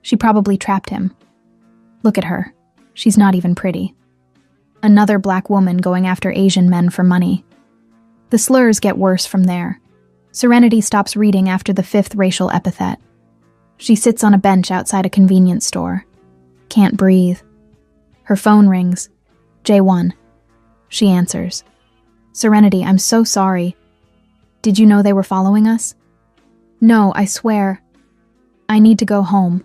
She probably trapped him. Look at her. She's not even pretty. Another black woman going after Asian men for money. The slurs get worse from there. Serenity stops reading after the 5th racial epithet. She sits on a bench outside a convenience store. Can't breathe. Her phone rings. Jaewon. She answers. "Serenity, I'm so sorry. Did you know they were following us?" "No, I swear. I need to go home.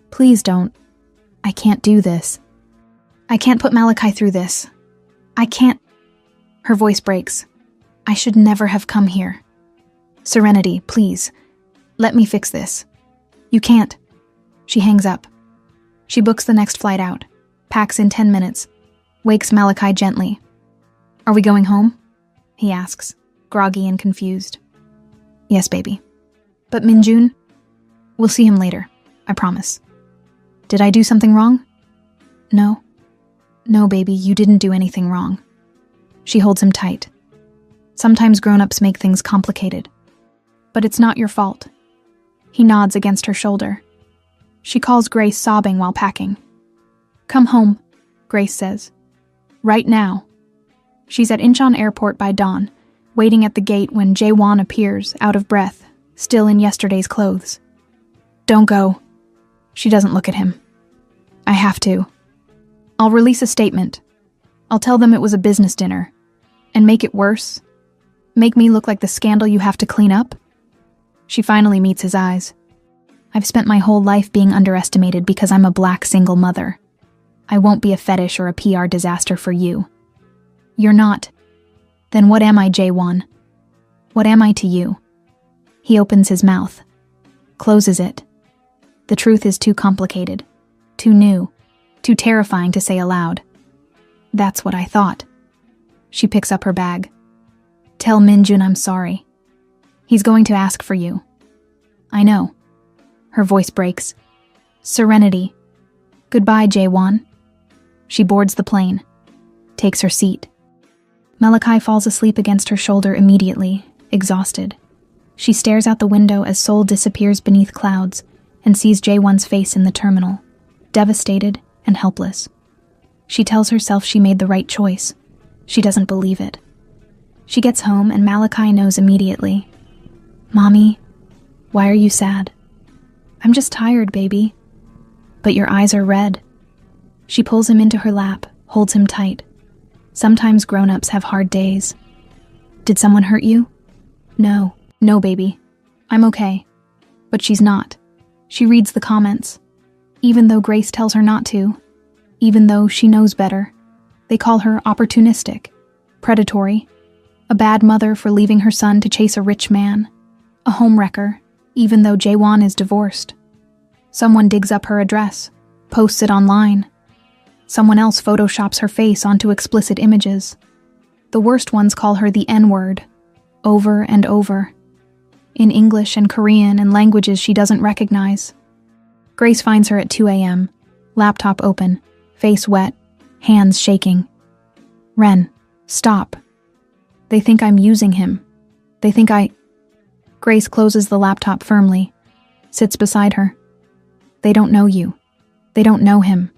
Please don't. I can't do this. I can't put Malachi through this. I can't." Her voice breaks. "I should never have come here. Serenity, please. Let me fix this." "You can't." She hangs up. She books the next flight out, packs in 10 minutes, wakes Malachi gently. "Are we going home?" he asks, groggy and confused. "Yes, baby. But Minjun? We'll see him later, I promise." "Did I do something wrong?" "No. No, baby, you didn't do anything wrong." She holds him tight. "Sometimes grown-ups make things complicated. But it's not your fault." He nods against her shoulder. She calls Grace, sobbing while packing. "Come home," Grace says. "Right now." She's at Incheon Airport by dawn, waiting at the gate when Jaewon appears, out of breath, still in yesterday's clothes. "Don't go." She doesn't look at him. "I have to. I'll release a statement. I'll tell them it was a business dinner. And make it worse? Make me look like the scandal you have to clean up?" She finally meets his eyes. "I've spent my whole life being underestimated because I'm a black single mother. I won't be a fetish or a PR disaster for you." "You're not. Then what am I, Jaewon? What am I to you?" He opens his mouth, closes it. The truth is too complicated, too new, too terrifying to say aloud. "That's what I thought." She picks up her bag. "Tell Minjun I'm sorry. He's going to ask for you." "I know." Her voice breaks. "Serenity. Goodbye, Jaewon." She boards the plane, takes her seat. Malachi falls asleep against her shoulder immediately, exhausted. She stares out the window as Seoul disappears beneath clouds and sees Jaewon's face in the terminal, devastated and helpless. She tells herself she made the right choice. She doesn't believe it. She gets home and Malachi knows immediately. "Mommy, why are you sad?" "I'm just tired, baby." "But your eyes are red." She pulls him into her lap, holds him tight. Sometimes grown-ups have hard days. "Did someone hurt you?" "No. No, baby. I'm okay." But she's not. She reads the comments. Even though Grace tells her not to, even though she knows better, they call her opportunistic, predatory, a bad mother for leaving her son to chase a rich man, a homewrecker, even though Jaewon is divorced. Someone digs up her address, posts it online. Someone else photoshops her face onto explicit images. The worst ones call her the N-word, over and over, in English and Korean and languages she doesn't recognize. Grace finds her at 2 a.m., laptop open, face wet, hands shaking. Ren, stop. They think I'm using him. They think I... Grace closes the laptop firmly, sits beside her. They don't know you. They don't know him.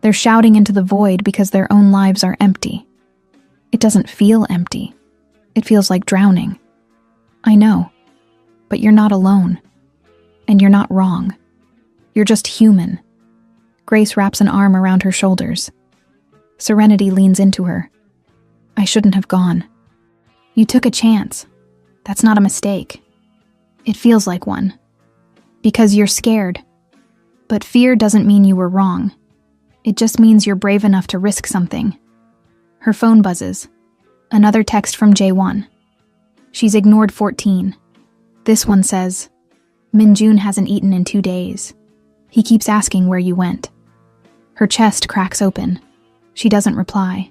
They're shouting into the void because their own lives are empty. It doesn't feel empty. It feels like drowning. I know. But you're not alone. And you're not wrong. You're just human. Grace wraps an arm around her shoulders. Serenity leans into her. I shouldn't have gone. You took a chance. That's not a mistake. It feels like one. Because you're scared. But fear doesn't mean you were wrong. It just means you're brave enough to risk something. Her phone buzzes. Another text from J1. She's ignored 14. This one says, Minjun hasn't eaten in 2 days. He keeps asking where you went. Her chest cracks open. She doesn't reply.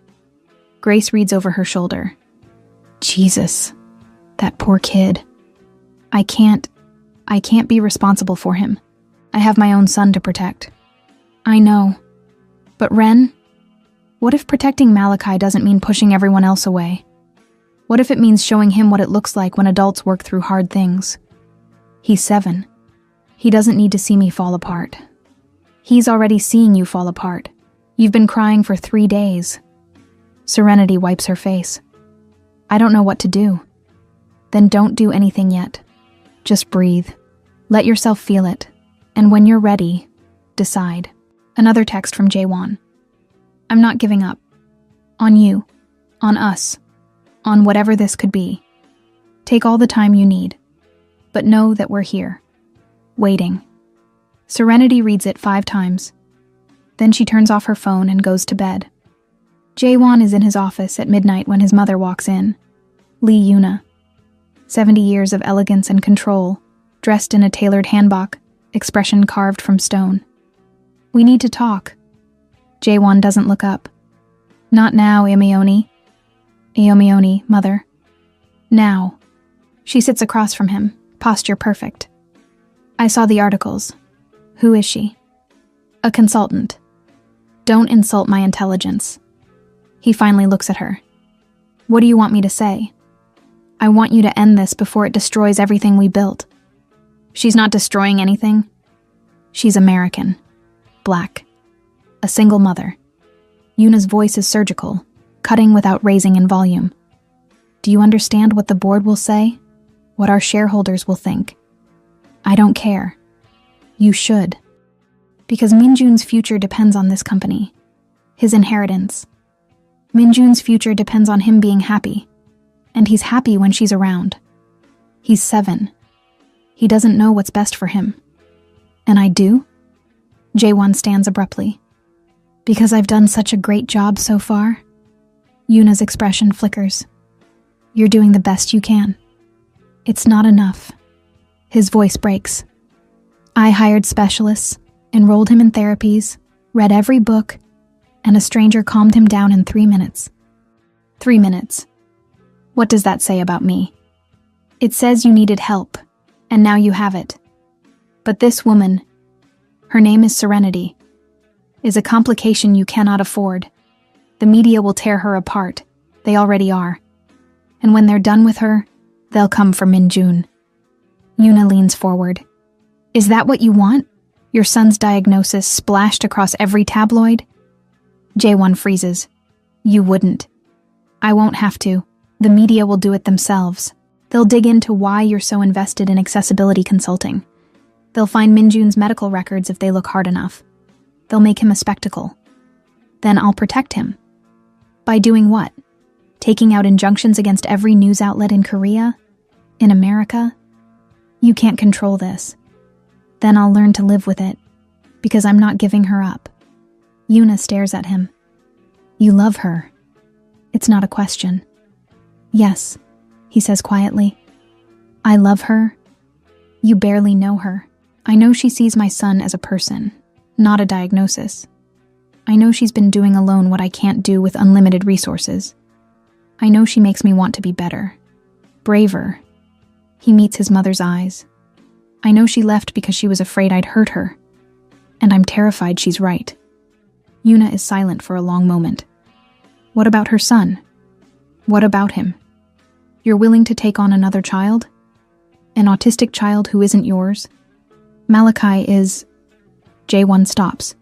Grace reads over her shoulder. Jesus, that poor kid. I can't be responsible for him. I have my own son to protect. I know. But Ren, what if protecting Malachi doesn't mean pushing everyone else away? What if it means showing him what it looks like when adults work through hard things? He's 7. He doesn't need to see me fall apart. He's already seeing you fall apart. You've been crying for 3 days. Serenity wipes her face. I don't know what to do. Then don't do anything yet. Just breathe. Let yourself feel it. And when you're ready, decide. Another text from Jaewon. I'm not giving up. On you. On us. On whatever this could be. Take all the time you need. But know that we're here. Waiting. Serenity reads it 5 times. Then she turns off her phone and goes to bed. Jaewon is in his office at midnight when his mother walks in. Lee Yuna. 70 years of elegance and control, dressed in a tailored hanbok, expression carved from stone. We need to talk. Jaewon doesn't look up. Not now, Aomioni. Aomioni, mother. Now. She sits across from him, posture perfect. I saw the articles. Who is she? A consultant. Don't insult my intelligence. He finally looks at her. What do you want me to say? I want you to end this before it destroys everything we built. She's not destroying anything. She's American. Black. A single mother. Yuna's voice is surgical, cutting without raising in volume. Do you understand what the board will say? What our shareholders will think? I don't care. You should. Because Minjun's future depends on this company. His inheritance. Minjun's future depends on him being happy. And he's happy when she's around. He's 7. He doesn't know what's best for him. And I do? Jaewon stands abruptly. Because I've done such a great job so far? Yuna's expression flickers. You're doing the best you can. It's not enough. His voice breaks. I hired specialists, enrolled him in therapies, read every book, and a stranger calmed him down in 3 minutes. 3 minutes. What does that say about me? It says you needed help, and now you have it. But this woman, her name is Serenity, is a complication you cannot afford. The media will tear her apart. They already are. And when they're done with her, they'll come for Minjun. Yuna leans forward. Is that what you want? Your son's diagnosis splashed across every tabloid? Jaewon freezes. You wouldn't. I won't have to. The media will do it themselves. They'll dig into why you're so invested in accessibility consulting. They'll find Minjun's medical records if they look hard enough. They'll make him a spectacle. Then I'll protect him. By doing what? Taking out injunctions against every news outlet in Korea? In America? You can't control this. Then I'll learn to live with it, because I'm not giving her up. Yuna stares at him. You love her. It's not a question. Yes, he says quietly. I love her. You barely know her. I know she sees my son as a person, not a diagnosis. I know she's been doing alone what I can't do with unlimited resources. I know she makes me want to be better, braver. He meets his mother's eyes. I know she left because she was afraid I'd hurt her, and I'm terrified she's right. Yuna is silent for a long moment. What about her son? What about him? You're willing to take on another child? An autistic child who isn't yours? Malachi is... Jae-won stops,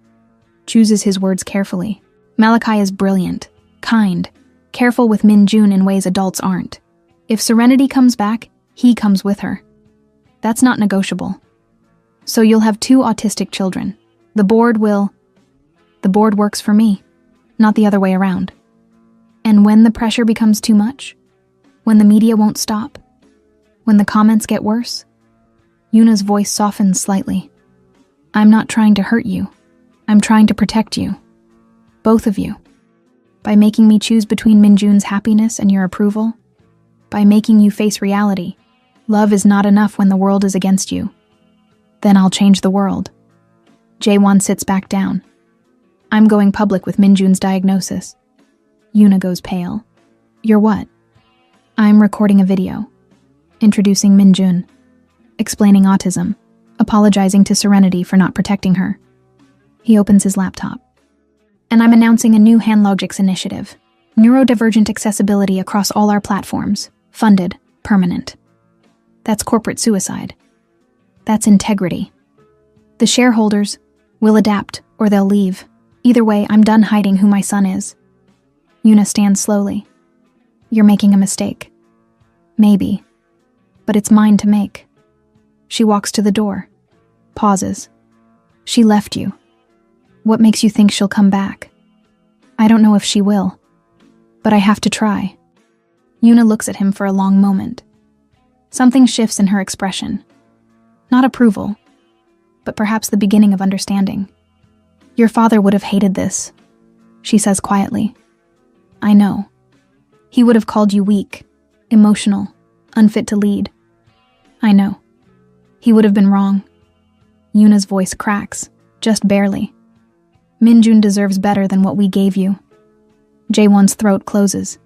chooses his words carefully. Malachi is brilliant, kind, careful with Min-jun in ways adults aren't. If Serenity comes back, he comes with her. That's not negotiable. So you'll have 2 autistic children. The board works for me, not the other way around. And when the pressure becomes too much, when the media won't stop, when the comments get worse, Yuna's voice softens slightly. I'm not trying to hurt you. I'm trying to protect you. Both of you. By making me choose between Min-jun's happiness and your approval. By making you face reality. Love is not enough when the world is against you. Then I'll change the world. Jae-won sits back down. I'm going public with Min-jun's diagnosis. Yuna goes pale. You're what? I'm recording a video. Introducing Min-jun. Explaining autism. Apologizing to Serenity for not protecting her. He opens his laptop. And I'm announcing a new HandLogix initiative. Neurodivergent accessibility across all our platforms. Funded. Permanent. That's corporate suicide. That's integrity. The shareholders will adapt or they'll leave. Either way, I'm done hiding who my son is. Yuna stands slowly. You're making a mistake. Maybe. But it's mine to make. She walks to the door. Pauses. She left you. What makes you think she'll come back? I don't know if she will. But I have to try. Yuna looks at him for a long moment. Something shifts in her expression. Not approval, but perhaps the beginning of understanding. Your father would have hated this, she says quietly. I know. He would have called you weak, emotional, unfit to lead. I know. He would have been wrong. Yuna's voice cracks, just barely. Min-jun deserves better than what we gave you. Jae-won's throat closes.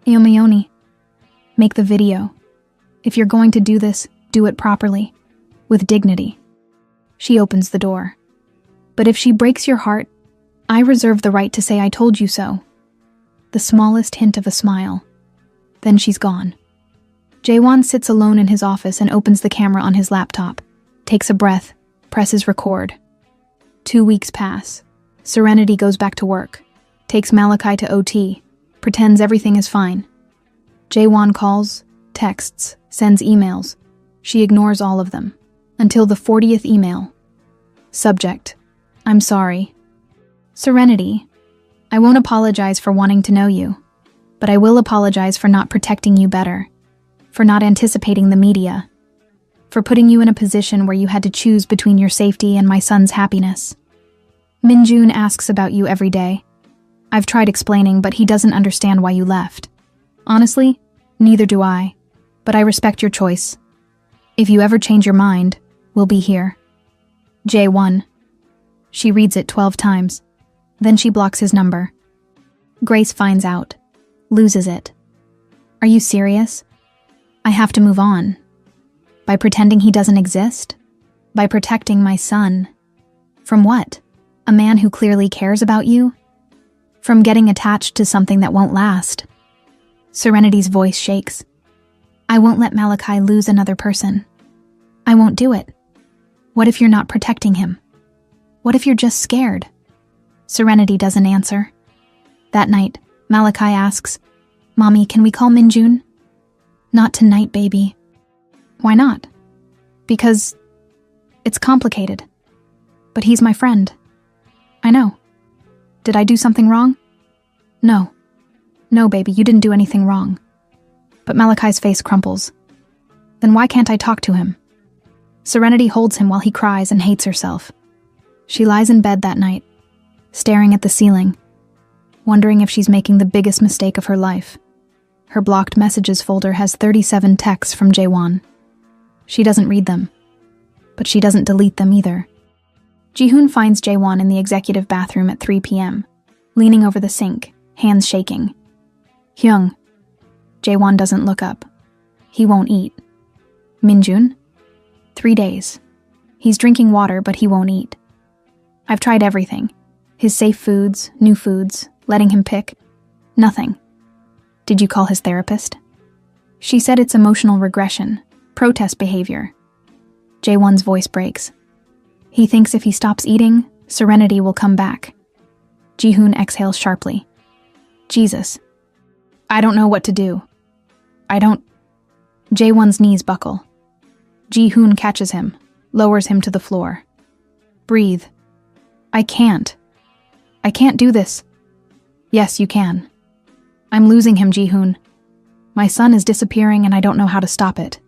Iomioni, make the video. If you're going to do this, do it properly, with dignity. She opens the door. But if she breaks your heart, I reserve the right to say I told you so. The smallest hint of a smile. Then she's gone. Jae-won sits alone in his office and opens the camera on his laptop, takes a breath, presses record. 2 weeks pass. Serenity goes back to work, takes Malachi to OT, pretends everything is fine. Jae-won calls, texts, sends emails. She ignores all of them. Until the 40th email. Subject: I'm sorry. Serenity, I won't apologize for wanting to know you, but I will apologize for not protecting you better, for not anticipating the media, for putting you in a position where you had to choose between your safety and my son's happiness. Min-jun asks about you every day. I've tried explaining, but he doesn't understand why you left. Honestly, neither do I, but I respect your choice. If you ever change your mind, we'll be here. Jae-won. She reads it 12 times. Then she blocks his number. Grace finds out. Loses it. Are you serious? I have to move on. By pretending he doesn't exist? By protecting my son. From what? A man who clearly cares about you? From getting attached to something that won't last? Serenity's voice shakes. I won't let Malachi lose another person. I won't do it. What if you're not protecting him? What if you're just scared? Serenity doesn't answer. That night, Malachi asks, Mommy, can we call Min-jun? Not tonight, baby. Why not? Because it's complicated. But he's my friend. I know. Did I do something wrong? No. No, baby, you didn't do anything wrong. But Malachi's face crumples. Then why can't I talk to him? Serenity holds him while he cries and hates herself. She lies in bed that night, staring at the ceiling, wondering if she's making the biggest mistake of her life. Her blocked messages folder has 37 texts from Jae-won. She doesn't read them, but she doesn't delete them either. Jihoon finds Jaewon in the executive bathroom at 3 p.m., leaning over the sink, hands shaking. Hyung. Jaewon doesn't look up. He won't eat. Minjun? 3 days. He's drinking water, but he won't eat. I've tried everything. His safe foods, new foods, letting him pick. Nothing. Did you call his therapist? She said it's emotional regression, protest behavior. Jaewon's voice breaks. He thinks if he stops eating, serenity will come back. Jihoon exhales sharply. Jesus. I don't know what to do. Jaewon's knees buckle. Jihoon catches him, lowers him to the floor. Breathe. I can't do this. Yes, you can. I'm losing him, Jihoon. My son is disappearing and I don't know how to stop it.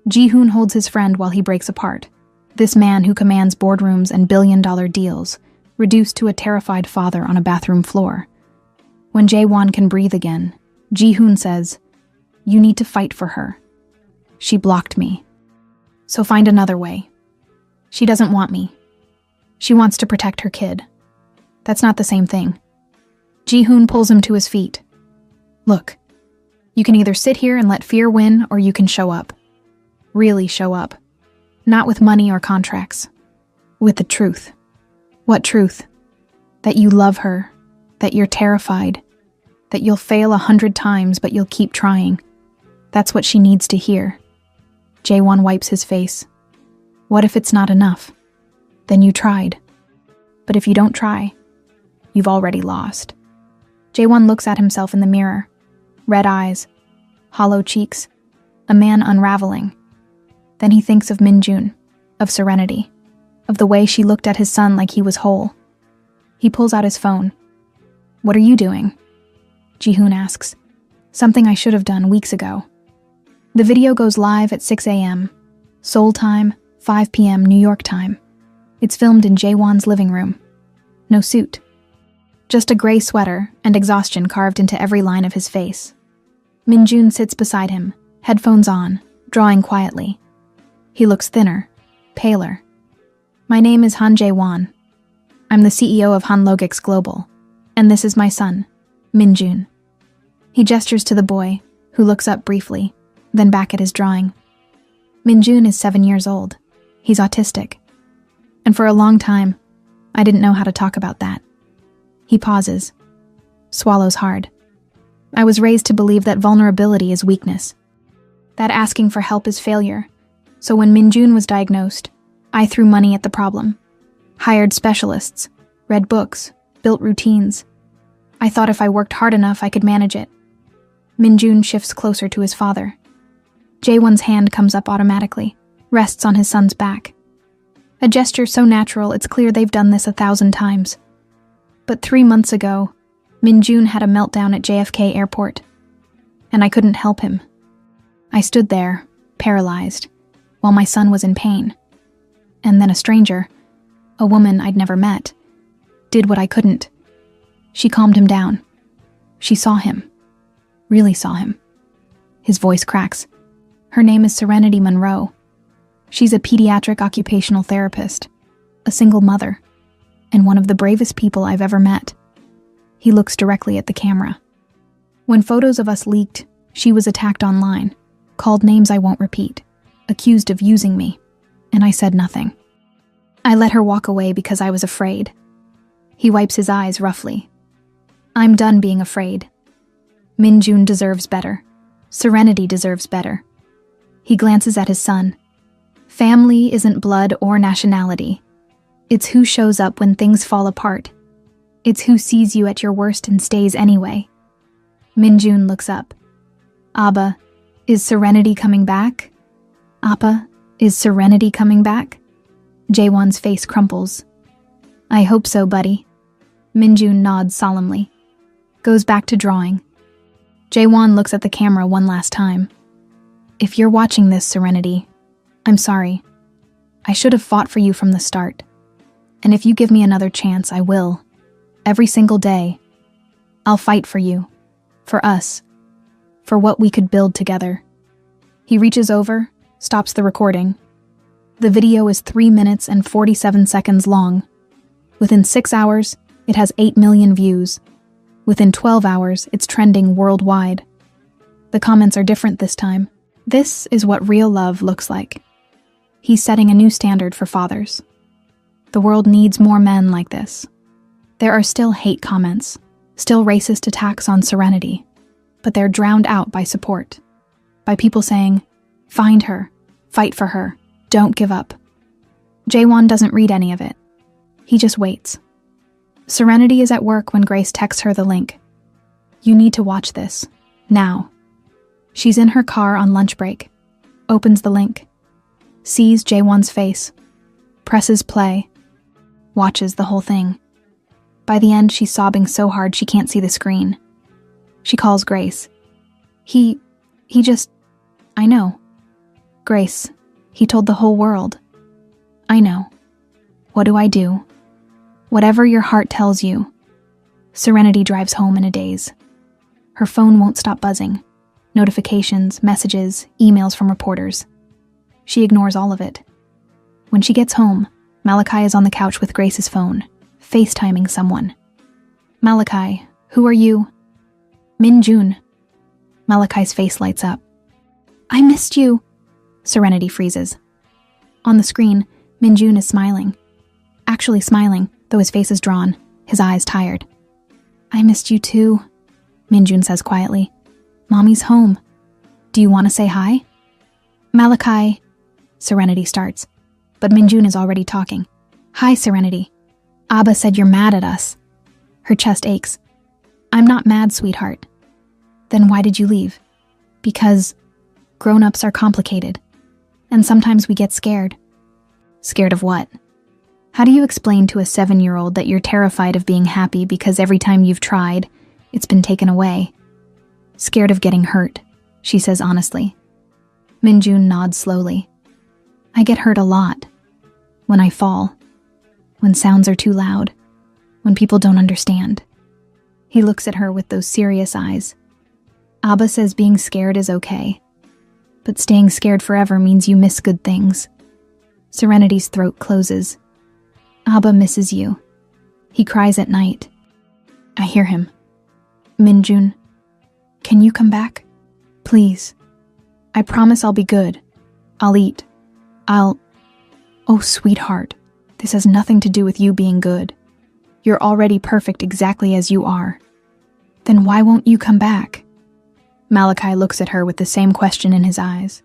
Jihoon holds his friend while he breaks apart. This man who commands boardrooms and billion-dollar deals, reduced to a terrified father on a bathroom floor. When Jaewon can breathe again, Jihoon says, "You need to fight for her. She blocked me. So find another way. She doesn't want me. She wants to protect her kid. That's not the same thing." Jihoon pulls him to his feet. Look, you can either sit here and let fear win, or you can show up. Really show up. Not with money or contracts. With the truth. What truth? That you love her, that you're terrified, that you'll fail 100 times but you'll keep trying. That's what she needs to hear. Jaewon wipes his face. What if it's not enough? Then you tried. But if you don't try, you've already lost. Jaewon looks at himself in the mirror. Red eyes, hollow cheeks, a man unraveling. Then he thinks of Minjun, of Serenity, of the way she looked at his son like he was whole. He pulls out his phone. What are you doing? Jihoon asks. Something I should have done weeks ago. The video goes live at 6 a.m. Seoul time, 5 p.m. New York time. It's filmed in Jaewon's living room. No suit. Just a gray sweater and exhaustion carved into every line of his face. Minjun sits beside him, headphones on, drawing quietly. He looks thinner, paler. My name is Han Jaewon. I'm the CEO of Han Logics Global, and this is my son, Minjun. He gestures to the boy, who looks up briefly, then back at his drawing. Minjun is 7 years old. He's autistic. And for a long time, I didn't know how to talk about that. He pauses, swallows hard. I was raised to believe that vulnerability is weakness, that asking for help is failure. So when Minjun was diagnosed, I threw money at the problem, hired specialists, read books, built routines. I thought if I worked hard enough, I could manage it. Minjun shifts closer to his father. Jaewon's hand comes up automatically, rests on his son's back. A gesture so natural, it's clear they've done this 1,000 times. But 3 months ago, Minjun had a meltdown at JFK Airport, and I couldn't help him. I stood there, paralyzed, while my son was in pain. And then a stranger, a woman I'd never met, did what I couldn't. She calmed him down. She saw him. Really saw him. His voice cracks. Her name is Serenity Monroe. She's a pediatric occupational therapist, a single mother, and one of the bravest people I've ever met. He looks directly at the camera. When photos of us leaked, she was attacked online, called names I won't repeat, accused of using me, and I said nothing. I let her walk away because I was afraid. He wipes his eyes roughly. I'm done being afraid. Minjun deserves better. Serenity deserves better. He glances at his son. Family isn't blood or nationality. It's who shows up when things fall apart. It's who sees you at your worst and stays anyway. Minjun looks up. Abba, is Serenity coming back? Appa, is Serenity coming back? Jaewon's face crumples. I hope so, buddy. Minjun nods solemnly. Goes back to drawing. Jaewon looks at the camera one last time. If you're watching this, Serenity, I'm sorry. I should have fought for you from the start. And if you give me another chance, I will. Every single day. I'll fight for you. For us. For what we could build together. He reaches over, stops the recording. The video is 3 minutes and 47 seconds long. Within 6 hours, it has 8 million views. Within 12 hours, it's trending worldwide. The comments are different this time. This is what real love looks like. He's setting a new standard for fathers. The world needs more men like this. There are still hate comments, still racist attacks on Serenity, but they're drowned out by support. By people saying, "Find her, fight for her, don't give up." Jaewon doesn't read any of it. He just waits. Serenity is at work when Grace texts her the link. "You need to watch this, now." She's in her car on lunch break, opens the link, sees Jaewon's face, presses play, watches the whole thing. By the end, she's sobbing so hard she can't see the screen. She calls Grace. He just... I know. Grace, he told the whole world. I know. What do I do? Whatever your heart tells you. Serenity drives home in a daze. Her phone won't stop buzzing. Notifications, messages, emails from reporters. She ignores all of it. When she gets home, Malachi is on the couch with Grace's phone, FaceTiming someone. "Malachi, who are you?" "Min-jun." Malachi's face lights up. "I missed you." Serenity freezes. On the screen, Min-jun is smiling. Actually smiling, though his face is drawn, his eyes tired. "I missed you too," Min-jun says quietly. "Mommy's home. Do you want to say hi?" "Malachi," Serenity starts, but Min-jun is already talking. "Hi, Serenity. Abba said you're mad at us." Her chest aches. "I'm not mad, sweetheart." "Then why did you leave?" "Because grown-ups are complicated, and sometimes we get scared." "Scared of what?" "How do you explain to a 7-year-old that you're terrified of being happy because every time you've tried, it's been taken away?" "Scared of getting hurt," she says honestly. Min-jun nods slowly. "I get hurt a lot. When I fall. When sounds are too loud. When people don't understand." He looks at her with those serious eyes. "Abba says being scared is okay. But staying scared forever means you miss good things." Serenity's throat closes. "Abba misses you. He cries at night. I hear him." "Min-jun, can you come back? Please. I promise I'll be good. I'll eat. Oh, sweetheart, this has nothing to do with you being good. You're already perfect exactly as you are. Then why won't you come back?" Malachi looks at her with the same question in his eyes.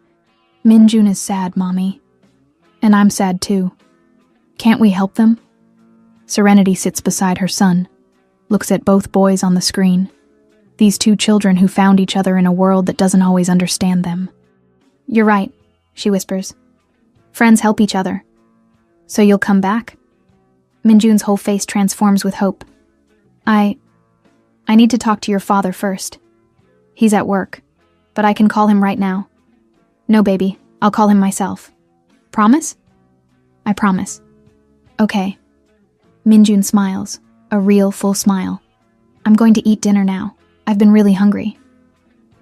"Min-jun is sad, Mommy. And I'm sad too. Can't we help them?" Serenity sits beside her son, looks at both boys on the screen. These two children who found each other in a world that doesn't always understand them. "You're right," she whispers. "Friends help each other. So you'll come back?" Min-jun's whole face transforms with hope. I need to talk to your father first. He's at work, but I can call him right now." "No, baby, I'll call him myself." "Promise?" "I promise." "Okay." Min-jun smiles, a real full smile. "I'm going to eat dinner now. I've been really hungry."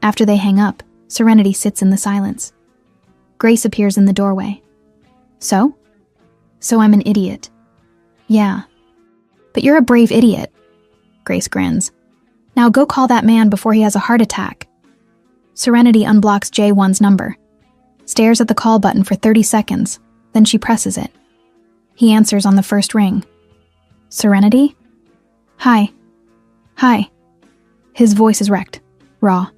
After they hang up, Serenity sits in the silence. Grace appears in the doorway. So? "So I'm an idiot." "Yeah. But you're a brave idiot." Grace grins. "Now go call that man before he has a heart attack." Serenity unblocks Jaewon's number, stares at the call button for 30 seconds, then she presses it. He answers on the first ring. "Serenity?" "Hi." "Hi." His voice is wrecked, raw.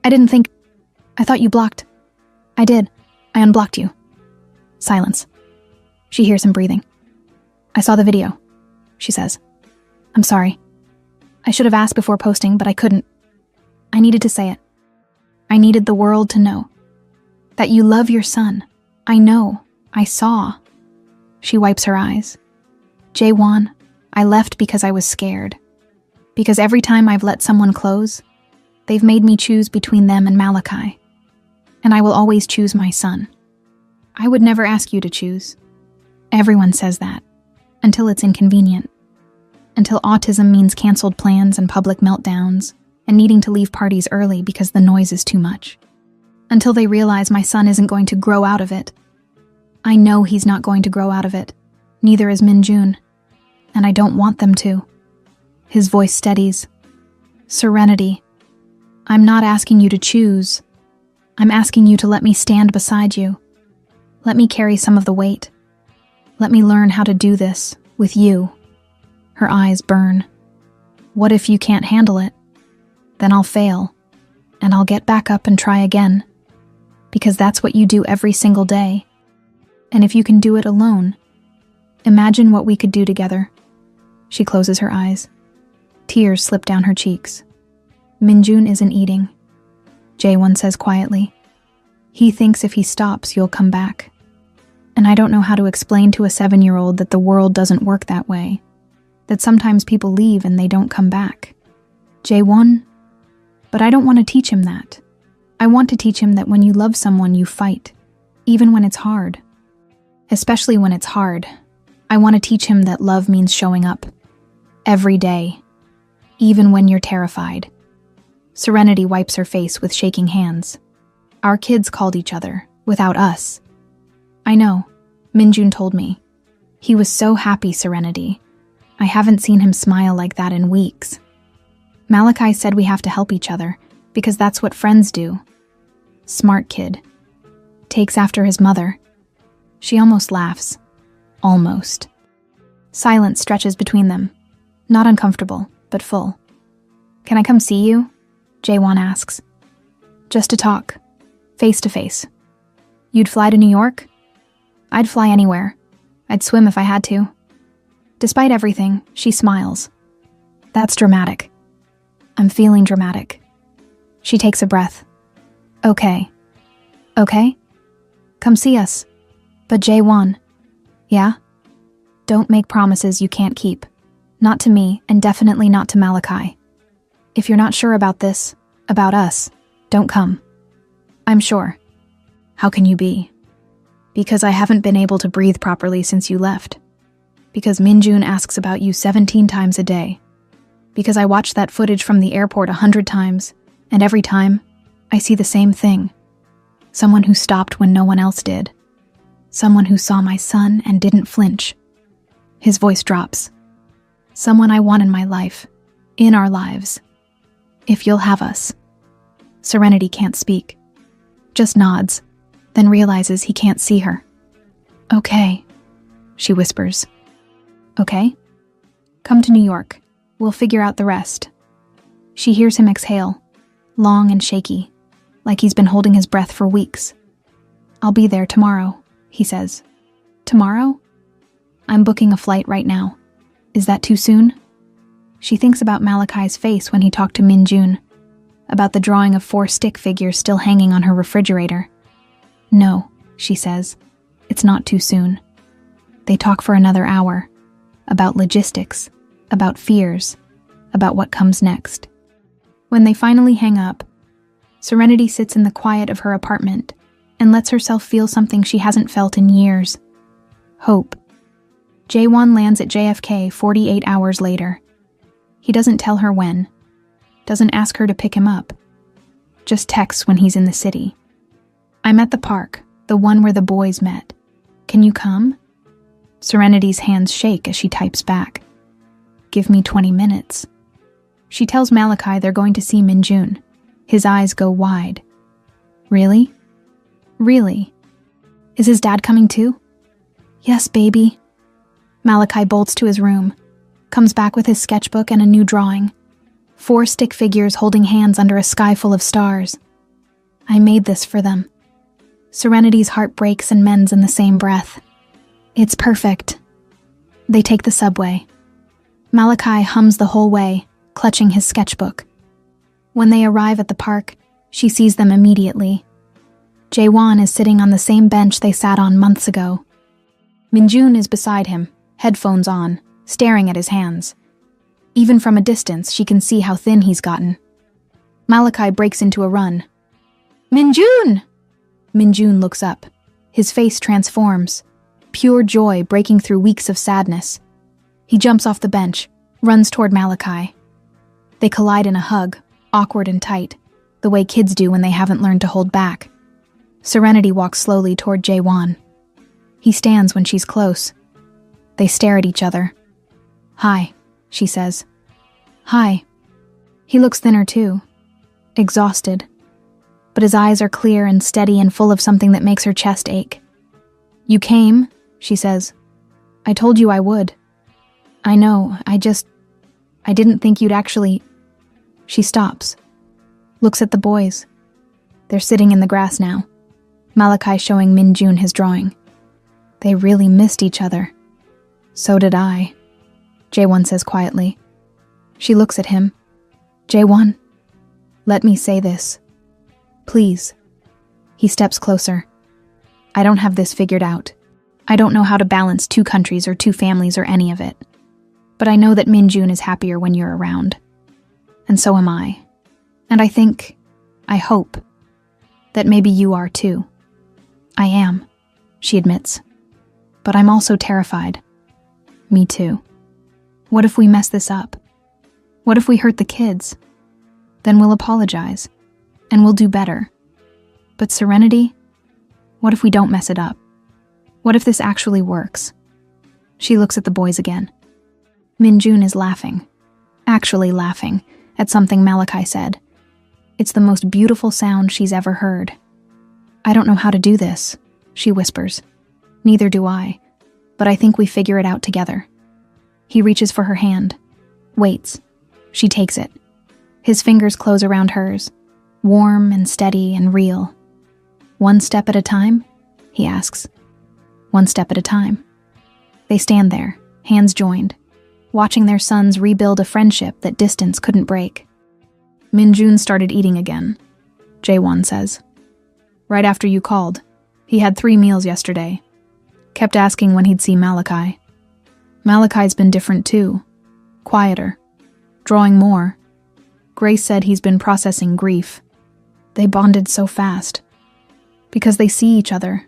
I thought you blocked." "I did. I unblocked you." Silence. She hears him breathing. "I saw the video," she says. "I'm sorry. I should have asked before posting, but I couldn't. I needed to say it. I needed the world to know. That you love your son. I know. I saw." She wipes her eyes. "Jaewon, I left because I was scared. Because every time I've let someone close, they've made me choose between them and Malachi. And I will always choose my son. I would never ask you to choose. Everyone says that. Until it's inconvenient. Until autism means canceled plans and public meltdowns, and needing to leave parties early because the noise is too much. Until they realize my son isn't going to grow out of it. I know he's not going to grow out of it. Neither is Minjun. And I don't want them to. His voice steadies. Serenity. I'm not asking you to choose. I'm asking you to let me stand beside you. Let me carry some of the weight. Let me learn how to do this with you. Her eyes burn. What if you can't handle it? Then I'll fail, and I'll get back up and try again. Because that's what you do every single day. And if you can do it alone, imagine what we could do together. She closes her eyes. Tears slip down her cheeks. Minjun isn't eating. Jaewon says quietly. He thinks if he stops, you'll come back. And I don't know how to explain to a 7-year-old that the world doesn't work that way. That sometimes people leave and they don't come back. Jaewon? But I don't want to teach him that. I want to teach him that when you love someone, you fight. Even when it's hard. Especially when it's hard. I want to teach him that love means showing up. Every day. Even when you're terrified. Serenity wipes her face with shaking hands. Our kids called each other, without us. I know. Minjun told me. He was so happy, Serenity. I haven't seen him smile like that in weeks. Malachi said we have to help each other, because that's what friends do. Smart kid. Takes after his mother. She almost laughs. Almost. Silence stretches between them. Not uncomfortable, but full. Can I come see you? Jaewon asks. Just to talk. Face to face. You'd fly to New York? I'd fly anywhere. I'd swim if I had to. Despite everything, she smiles. That's dramatic. I'm feeling dramatic. She takes a breath. Okay. Okay? Come see us. But Jaewon. Yeah? Don't make promises you can't keep. Not to me, and definitely not to Malachi. If you're not sure about this, about us, don't come. I'm sure. How can you be? Because I haven't been able to breathe properly since you left. Because Minjun asks about you 17 times a day. Because I watched that footage from the airport 100 times, and every time, I see the same thing. Someone who stopped when no one else did. Someone who saw my son and didn't flinch. His voice drops. Someone I want in my life. In our lives. If you'll have us. Serenity can't speak. Just nods, then realizes he can't see her. Okay, she whispers. Okay? Come to New York. We'll figure out the rest. She hears him exhale, long and shaky, like he's been holding his breath for weeks. I'll be there tomorrow, he says. Tomorrow? I'm booking a flight right now. Is that too soon? She thinks about Malachi's face when he talked to Minjun, about the drawing of 4 stick figures still hanging on her refrigerator. No, she says. It's not too soon. They talk for another hour. About logistics. About fears. About what comes next. When they finally hang up, Serenity sits in the quiet of her apartment and lets herself feel something she hasn't felt in years. Hope. Jaewon lands at JFK 48 hours later. He doesn't tell her when. Doesn't ask her to pick him up. Just texts when he's in the city. I'm at the park, the one where the boys met. Can you come? Serenity's hands shake as she types back. Give me 20 minutes. She tells Malachi they're going to see Minjun. His eyes go wide. Really? Really? Is his dad coming too? Yes, baby. Malachi bolts to his room, comes back with his sketchbook and a new drawing. 4 stick figures holding hands under a sky full of stars. I made this for them. Serenity's heart breaks and mends in the same breath. It's perfect. They take the subway. Malachi hums the whole way, clutching his sketchbook. When they arrive at the park, she sees them immediately. Jaewon is sitting on the same bench they sat on months ago. Minjun is beside him, headphones on, staring at his hands. Even from a distance, she can see how thin he's gotten. Malachi breaks into a run. Minjun! Minjun looks up. His face transforms, pure joy breaking through weeks of sadness. He jumps off the bench, runs toward Malachi. They collide in a hug, awkward and tight, the way kids do when they haven't learned to hold back. Serenity walks slowly toward Jaewon. He stands when she's close. They stare at each other. "Hi," she says. "Hi." He looks thinner too, exhausted, but his eyes are clear and steady and full of something that makes her chest ache. "You came," she says. "I told you I would." "I know, I didn't think you'd actually—" She stops, looks at the boys. They're sitting in the grass now, Malachi showing Min-jun his drawing. They really missed each other. "So did I," Jae-won says quietly. She looks at him. "Jae-won, let me say this. Please." He steps closer. "I don't have this figured out. I don't know how to balance 2 countries or 2 families or any of it. But I know that Min-jun is happier when you're around. And so am I. And I hope, that maybe you are too." "I am," she admits. "But I'm also terrified." "Me too. What if we mess this up? What if we hurt the kids? Then we'll apologize, and we'll do better. But Serenity, what if we don't mess it up? What if this actually works?" She looks at the boys again. Min-jun is laughing, actually laughing, at something Malachi said. It's the most beautiful sound she's ever heard. "I don't know how to do this," she whispers. "Neither do I, but I think we figure it out together." He reaches for her hand, waits. She takes it. His fingers close around hers, warm and steady and real. "One step at a time?" he asks. "One step at a time." They stand there, hands joined, watching their sons rebuild a friendship that distance couldn't break. "Min-jun started eating again," Jae-won says. "Right after you called. He had 3 meals yesterday. Kept asking when he'd see Malachi. Malachi's been different too. Quieter. Drawing more. Grace said he's been processing grief. They bonded so fast. Because they see each other.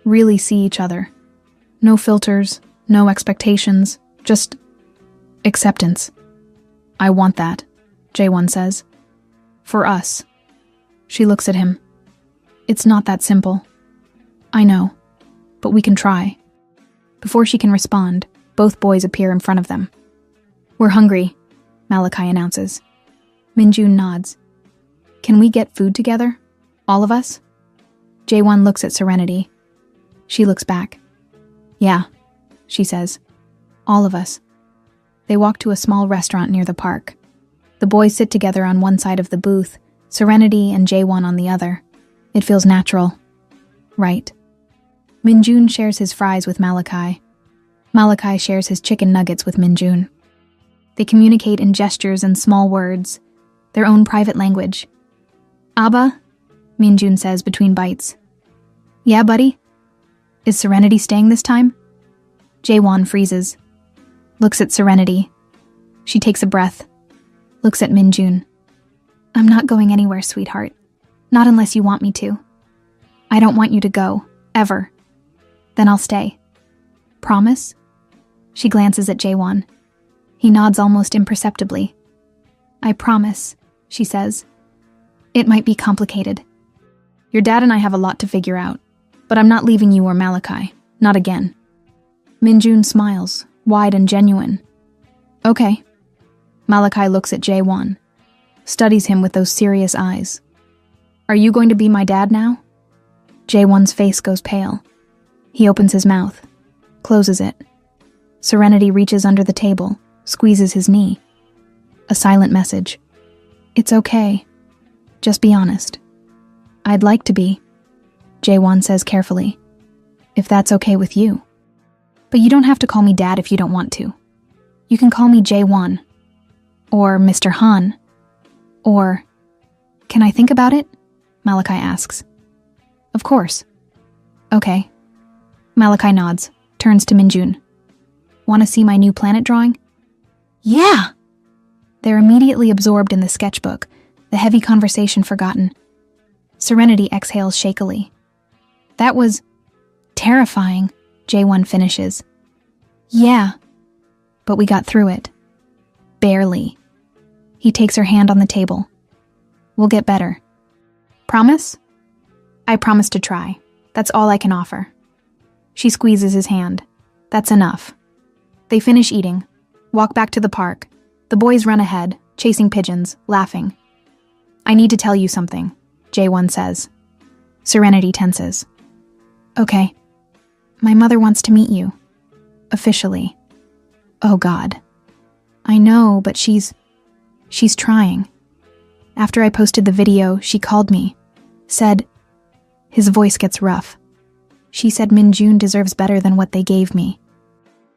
Really see each other. No filters, no expectations, just acceptance. I want that," Jae-won says. "For us." She looks at him. "It's not that simple." "I know, but we can try." Before she can respond, both boys appear in front of them. "We're hungry," Malachi announces. Min-jun nods. "Can we get food together? All of us?" Jae-won looks at Serenity. She looks back. "Yeah," she says. "All of us." They walk to a small restaurant near the park. The boys sit together on one side of the booth, Serenity and Jae-won on the other. It feels natural. Right. Min-jun shares his fries with Malachi. Malachi shares his chicken nuggets with Min-jun. They communicate in gestures and small words, their own private language. "Abba," Min-jun says between bites. "Yeah, buddy? Is Serenity staying this time?" Jae-won freezes. Looks at Serenity. She takes a breath. Looks at Min-jun. "I'm not going anywhere, sweetheart. Not unless you want me to. I don't want you to go, ever. Then I'll stay. Promise?" She glances at Jae-won. He nods almost imperceptibly. "I promise," she says. "It might be complicated. Your dad and I have a lot to figure out, but I'm not leaving you or Malachi. Not again." Min-jun smiles, wide and genuine. "Okay." Malachi looks at Jae-won, studies him with those serious eyes. "Are you going to be my dad now?" Jae-won's face goes pale. He opens his mouth, closes it. Serenity reaches under the table, squeezes his knee. A silent message. "It's okay. Just be honest." "I'd like to be," Jae-won says carefully. "If that's okay with you. But you don't have to call me Dad if you don't want to. You can call me Jae-won. Or Mr. Han. Or... Can I think about it?" Malachi asks. "Of course." "Okay." Malachi nods, turns to Min-jun. "Want to see my new planet drawing?" "Yeah!" They're immediately absorbed in the sketchbook, the heavy conversation forgotten. Serenity exhales shakily. "That was terrifying," Jae-won finishes. "Yeah, but we got through it. Barely." He takes her hand on the table. "We'll get better. Promise?" "I promise to try. That's all I can offer." She squeezes his hand. That's enough. They finish eating, walk back to the park. The boys run ahead, chasing pigeons, laughing. I need to tell you something, J1 says. Serenity tenses. Okay. My mother wants to meet you. Officially. Oh God. I know, but she's trying. After I posted the video, she called me. Said, his voice gets rough. She said Minjun deserves better than what they gave me.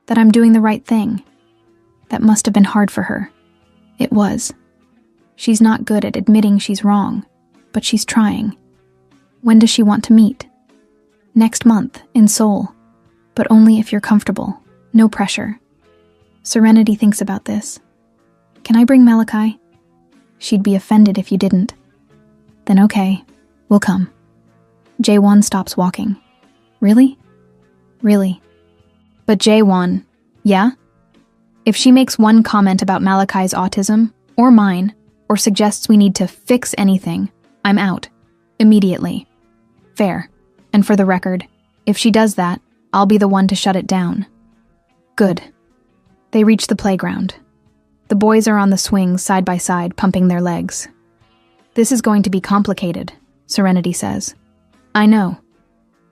That I'm doing the right thing. That must have been hard for her. It was. She's not good at admitting she's wrong, but she's trying. When does she want to meet? Next month, in Seoul. But only if you're comfortable. No pressure. Serenity thinks about this. Can I bring Malachi? She'd be offended if you didn't. Then okay, we'll come. Jaewon stops walking. Really? Really. But Jaewon, yeah? If she makes one comment about Malachi's autism, or mine, or suggests we need to fix anything, I'm out. Immediately. Fair. And for the record, if she does that, I'll be the one to shut it down. Good. They reach the playground. The boys are on the swings side by side, pumping their legs. This is going to be complicated, Serenity says. I know.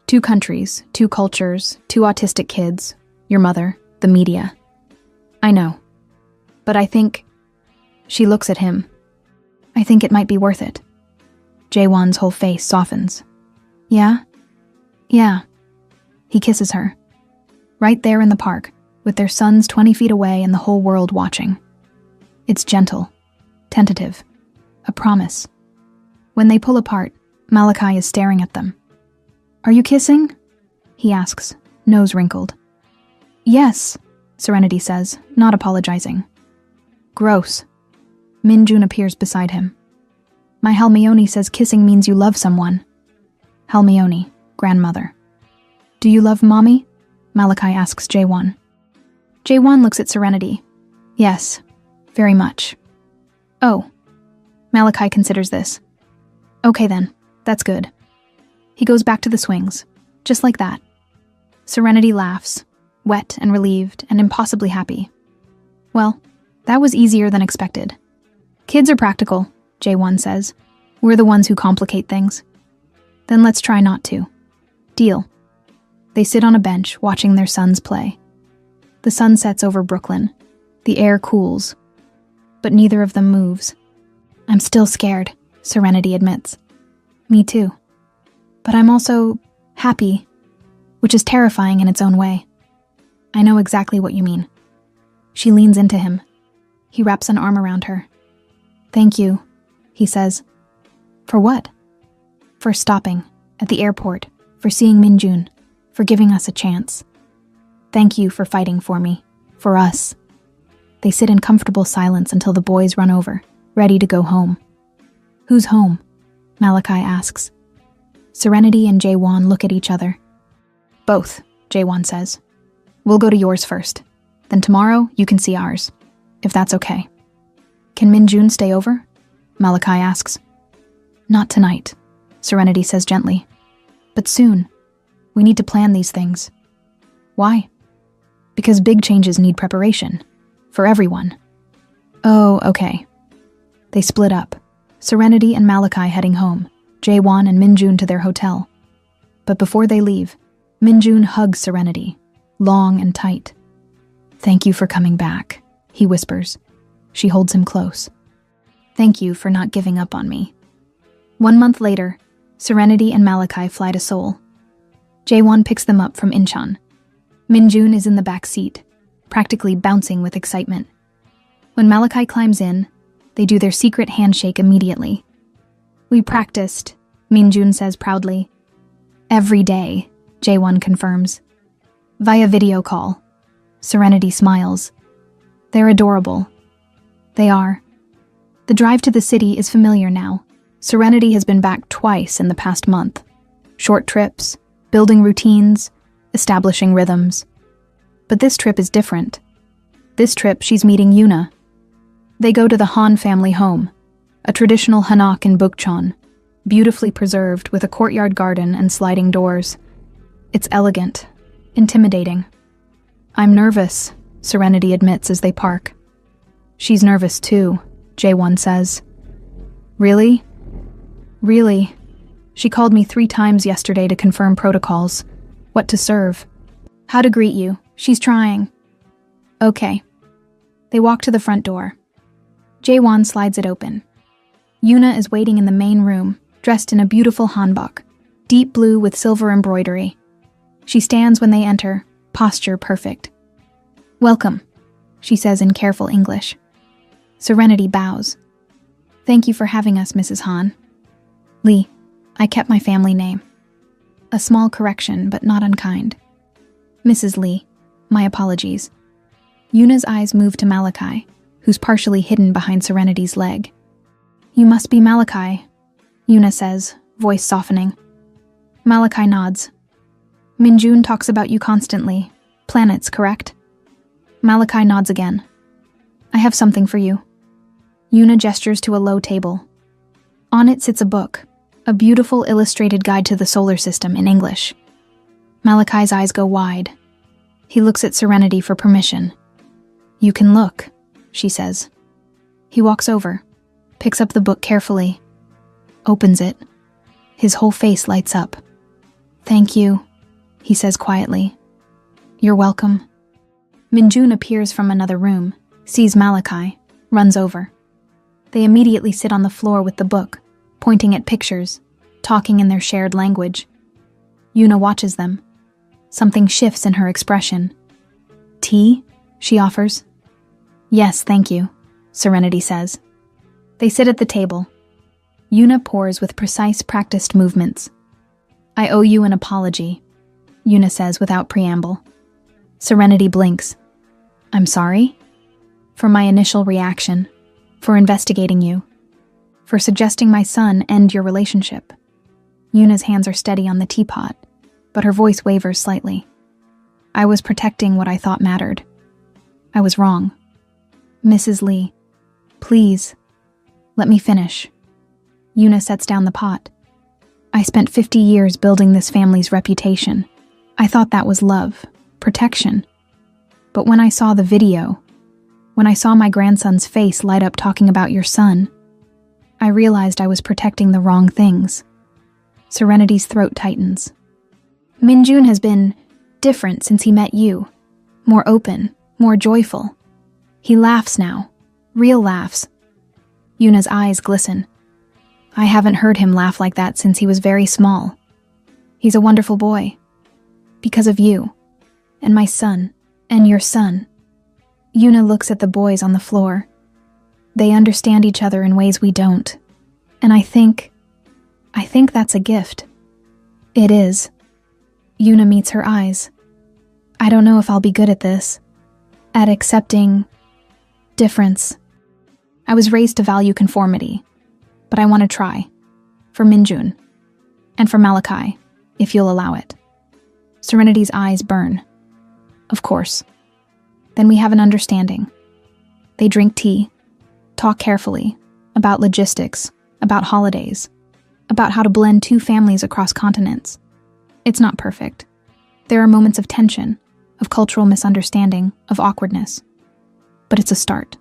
2 countries, 2 cultures, 2 autistic kids, your mother, the media. I know. But I think... She looks at him. I think it might be worth it. Jaewon's whole face softens. Yeah? Yeah. He kisses her. Right there in the park, with their sons 20 feet away and the whole world watching. It's gentle, tentative, a promise. When they pull apart, Malachi is staring at them. Are you kissing? He asks, nose wrinkled. Yes, Serenity says, not apologizing. Gross. Minjun appears beside him. My Halmione says kissing means you love someone. Halmione, grandmother. Do you love Mommy? Malachi asks Jaewon. Jaewon looks at Serenity. Yes, very much. Oh. Malachi considers this. Okay then, that's good. He goes back to the swings, just like that. Serenity laughs, wet and relieved and impossibly happy. Well, that was easier than expected. Kids are practical, Jaewon says. We're the ones who complicate things. Then let's try not to. Deal. They sit on a bench watching their sons play. The sun sets over Brooklyn. The air cools. But neither of them moves. I'm still scared, Serenity admits. Me too. But I'm also happy, which is terrifying in its own way. I know exactly what you mean. She leans into him. He wraps an arm around her. Thank you, he says. For what? For stopping, at the airport, for seeing Minjun, for giving us a chance. Thank you for fighting for me, for us. They sit in comfortable silence until the boys run over, ready to go home. Who's home? Malachi asks. Serenity and Jaewon look at each other. Both, Jaewon says. We'll go to yours first. Then tomorrow you can see ours, if that's okay. Can Minjun stay over? Malachi asks. Not tonight, Serenity says gently. But soon. We need to plan these things. Why? Because big changes need preparation. For everyone. Oh, okay. They split up. Serenity and Malachi heading home. Jaewon and Minjun to their hotel. But before they leave, Minjun hugs Serenity, long and tight. Thank you for coming back, he whispers. She holds him close. Thank you for not giving up on me. 1 month later, Serenity and Malachi fly to Seoul. Jaewon picks them up from Incheon. Minjun is in the back seat, practically bouncing with excitement. When Malachi climbs in, they do their secret handshake immediately. We practiced, Minjun says proudly. Every day, Jaewon confirms. Via video call. Serenity smiles. They're adorable. They are. The drive to the city is familiar now. Serenity has been back twice in the past month. Short trips, building routines, establishing rhythms. But this trip is different. This trip she's meeting Yuna. They go to the Han family home, a traditional hanok in Bukchon, beautifully preserved with a courtyard garden and sliding doors. It's elegant, Intimidating. I'm nervous, Serenity admits as they park. She's nervous too, J1 says. Really? Really. She called me 3 times yesterday to confirm protocols, what to serve, how to greet you. She's trying. Okay. They walk to the front door. J1 slides it open. Yuna is waiting in the main room, dressed in a beautiful hanbok, deep blue with silver embroidery. She stands when they enter, posture perfect. Welcome, she says in careful English. Serenity bows. Thank you for having us, Mrs. Han. Lee, I kept my family name. A small correction, but not unkind. Mrs. Lee, my apologies. Yuna's eyes move to Malachi, who's partially hidden behind Serenity's leg. You must be Malachi, Yuna says, voice softening. Malachi nods. Minjun talks about you constantly. Planets, correct? Malachi nods again. I have something for you. Yuna gestures to a low table. On it sits a book, a beautiful illustrated guide to the solar system in English. Malachi's eyes go wide. He looks at Serenity for permission. You can look, she says. He walks over, picks up the book carefully, opens it. His whole face lights up. Thank you, he says quietly. You're welcome. Minjun appears from another room, sees Malachi, runs over. They immediately sit on the floor with the book, pointing at pictures, talking in their shared language. Yuna watches them. Something shifts in her expression. Tea? She offers. Yes, thank you, Serenity says. They sit at the table. Yuna pours with precise, practiced movements. I owe you an apology, Yuna says without preamble. Serenity blinks. I'm sorry? For my initial reaction, for investigating you, for suggesting my son end your relationship. Yuna's hands are steady on the teapot, but her voice wavers slightly. I was protecting what I thought mattered. I was wrong. Mrs. Lee, please, let me finish. Yuna sets down the pot. I spent 50 years building this family's reputation. I thought that was love, protection. But when I saw the video, when I saw my grandson's face light up talking about your son, I realized I was protecting the wrong things. Serenity's throat tightens. Minjun has been different since he met you. More open, more joyful. He laughs now. Real laughs. Yuna's eyes glisten. I haven't heard him laugh like that since he was very small. He's a wonderful boy. Because of you. And my son. And your son. Yuna looks at the boys on the floor. They understand each other in ways we don't. And I think that's a gift. It is. Yuna meets her eyes. I don't know if I'll be good at this. At accepting difference. I was raised to value conformity, but I want to try. For Minjun. And for Malachi, if you'll allow it. Serenity's eyes burn. Of course. Then we have an understanding. They drink tea, talk carefully, about logistics, about holidays, about how to blend 2 families across continents. It's not perfect. There are moments of tension, of cultural misunderstanding, of awkwardness. But it's a start.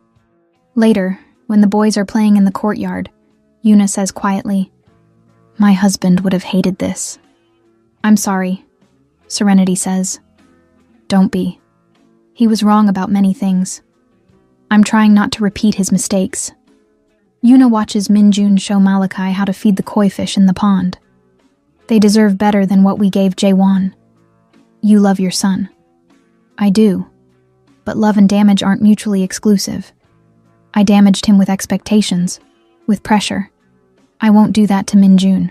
Later, when the boys are playing in the courtyard, Yuna says quietly, My husband would have hated this. I'm sorry, Serenity says. Don't be. He was wrong about many things. I'm trying not to repeat his mistakes. Yuna watches Minjun show Malachi how to feed the koi fish in the pond. They deserve better than what we gave Jaewon. You love your son. I do. But love and damage aren't mutually exclusive. I damaged him with expectations, with pressure. I won't do that to Minjun.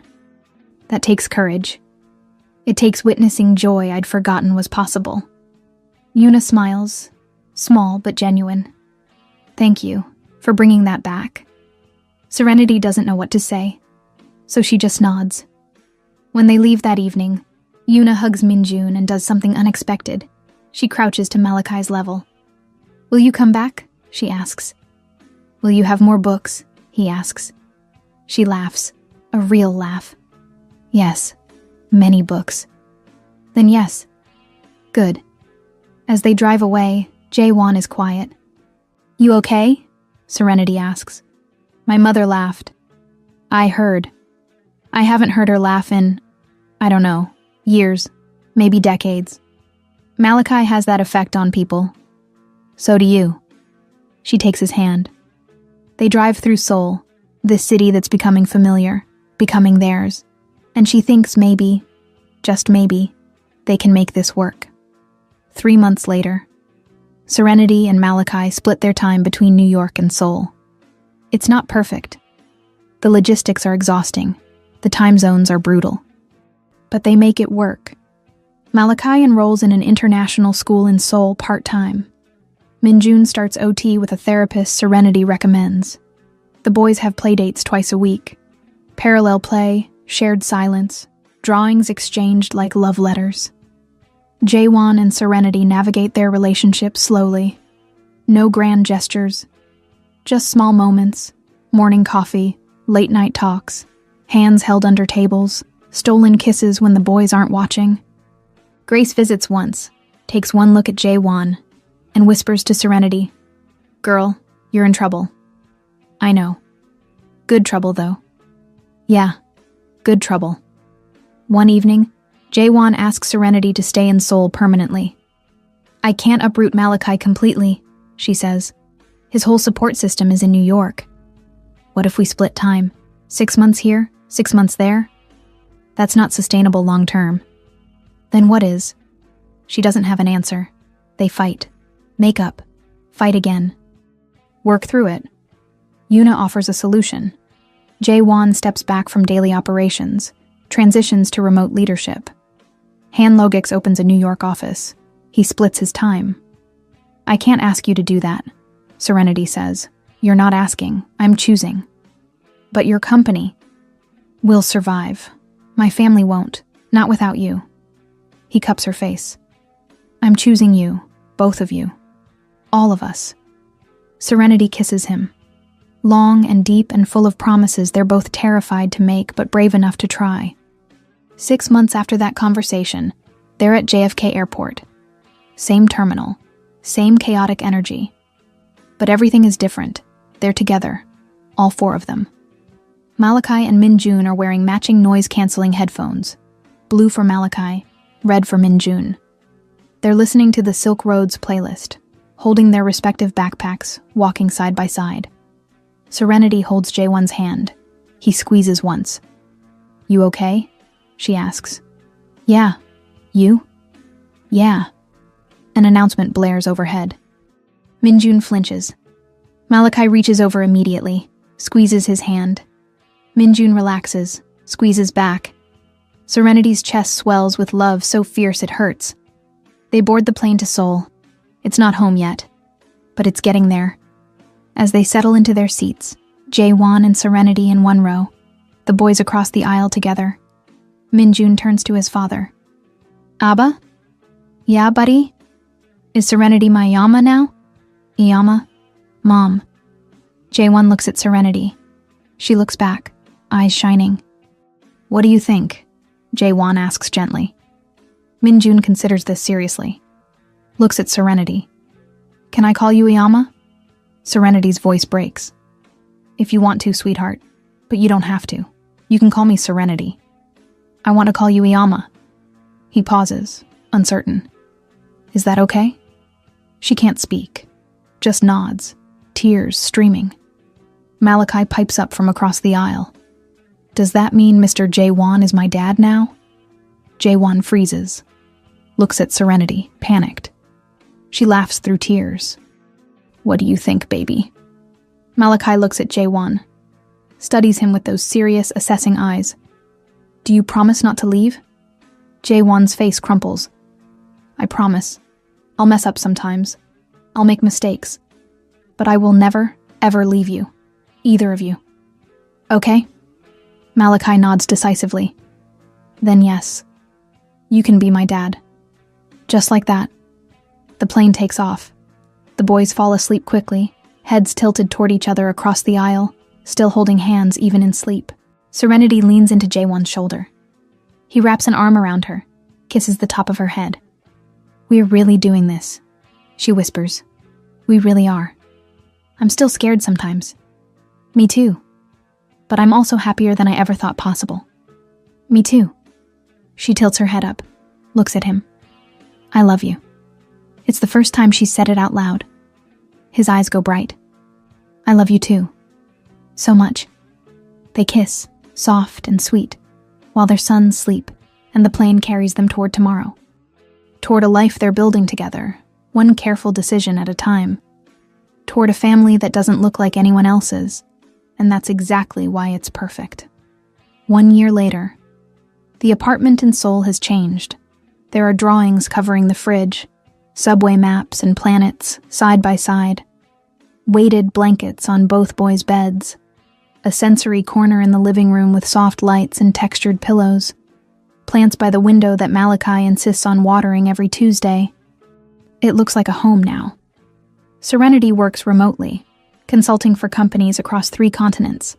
That takes courage. It takes witnessing joy I'd forgotten was possible. Yuna smiles, small but genuine. Thank you for bringing that back. Serenity doesn't know what to say, so she just nods. When they leave that evening, Yuna hugs Minjun and does something unexpected. She crouches to Malachi's level. Will you come back? She asks. Will you have more books? He asks. She laughs, a real laugh. Yes, many books. Then yes. Good. As they drive away, Jae-won is quiet. You okay? Serenity asks. My mother laughed. I heard. I haven't heard her laugh in, I don't know, years, maybe decades. Malachi has that effect on people. So do you. She takes his hand. They drive through Seoul, this city that's becoming familiar, becoming theirs, and she thinks maybe, just maybe, they can make this work. 3 months later, Serenity and Malachi split their time between New York and Seoul. It's not perfect. The logistics are exhausting. The time zones are brutal. But they make it work. Malachi enrolls in an international school in Seoul part-time. Minjun starts OT with a therapist Serenity recommends. The boys have playdates twice a week. Parallel play, shared silence, drawings exchanged like love letters. Jae-won and Serenity navigate their relationship slowly. No grand gestures. Just small moments, morning coffee, late-night talks, hands held under tables, stolen kisses when the boys aren't watching. Grace visits once, takes one look at Jae-won, and whispers to Serenity, Girl, you're in trouble. I know. Good trouble, though. Yeah, good trouble. One evening, Jae-won asks Serenity to stay in Seoul permanently. I can't uproot Malachi completely, she says. His whole support system is in New York. What if we split time? 6 months here, 6 months there? That's not sustainable long term. Then what is? She doesn't have an answer. They fight. Make up. Fight again. Work through it. Yuna offers a solution. Jae-won steps back from daily operations, transitions to remote leadership. Han Logix opens a New York office. He splits his time. I can't ask you to do that, Serenity says. You're not asking. I'm choosing. But your company will survive. My family won't. Not without you. He cups her face. I'm choosing you. Both of you. All of us. Serenity kisses him. Long and deep and full of promises they're both terrified to make but brave enough to try. 6 months after that conversation, they're at JFK Airport. Same terminal. Same chaotic energy. But everything is different. They're together. All 4 of them. Malachi and Minjun are wearing matching noise-canceling headphones. Blue for Malachi, red for Minjun. They're listening to the Silk Roads playlist, holding their respective backpacks, walking side by side. Serenity holds Jae-won's hand. He squeezes once. You okay? She asks. Yeah. You? Yeah. An announcement blares overhead. Minjun flinches. Malachi reaches over immediately, squeezes his hand. Minjun relaxes, squeezes back. Serenity's chest swells with love so fierce it hurts. They board the plane to Seoul. It's not home yet, but it's getting there. As they settle into their seats, Jae-won and Serenity in one row, the boys across the aisle together. Minjun turns to his father. Abba? Yeah, buddy? Is Serenity my Yama now? Iyama? Mom. Jae-won looks at Serenity. She looks back, eyes shining. What do you think? Jae-won asks gently. Minjun considers this seriously. Looks at Serenity. Can I call you Iyama? Serenity's voice breaks. If you want to, sweetheart, but you don't have to. You can call me Serenity. I want to call you Iyama. He pauses, uncertain. Is that okay? She can't speak, just nods, tears streaming. Malachi pipes up from across the aisle. Does that mean Mr. Jae-won is my dad now? Jae-won freezes, looks at Serenity, panicked. She laughs through tears. What do you think, baby? Malachi looks at Jae-won, studies him with those serious, assessing eyes. Do you promise not to leave? Jae-won's face crumples. I promise. I'll mess up sometimes. I'll make mistakes. But I will never, ever leave you. Either of you. Okay? Malachi nods decisively. Then yes. You can be my dad. Just like that. The plane takes off. The boys fall asleep quickly, heads tilted toward each other across the aisle, still holding hands even in sleep. Serenity leans into Jae-won's shoulder. He wraps an arm around her, kisses the top of her head. We're really doing this, she whispers. We really are. I'm still scared sometimes. Me too. But I'm also happier than I ever thought possible. Me too. She tilts her head up, looks at him. I love you. It's the first time she's said it out loud. His eyes go bright. I love you too. So much. They kiss, soft and sweet, while their sons sleep, and the plane carries them toward tomorrow. Toward a life they're building together, one careful decision at a time. Toward a family that doesn't look like anyone else's, and that's exactly why it's perfect. 1 year later, the apartment in Seoul has changed. There are drawings covering the fridge, subway maps and planets side by side, weighted blankets on both boys' beds, a sensory corner in the living room with soft lights and textured pillows, plants by the window that Malachi insists on watering every Tuesday. It looks like a home now. Serenity works remotely, consulting for companies across 3 continents.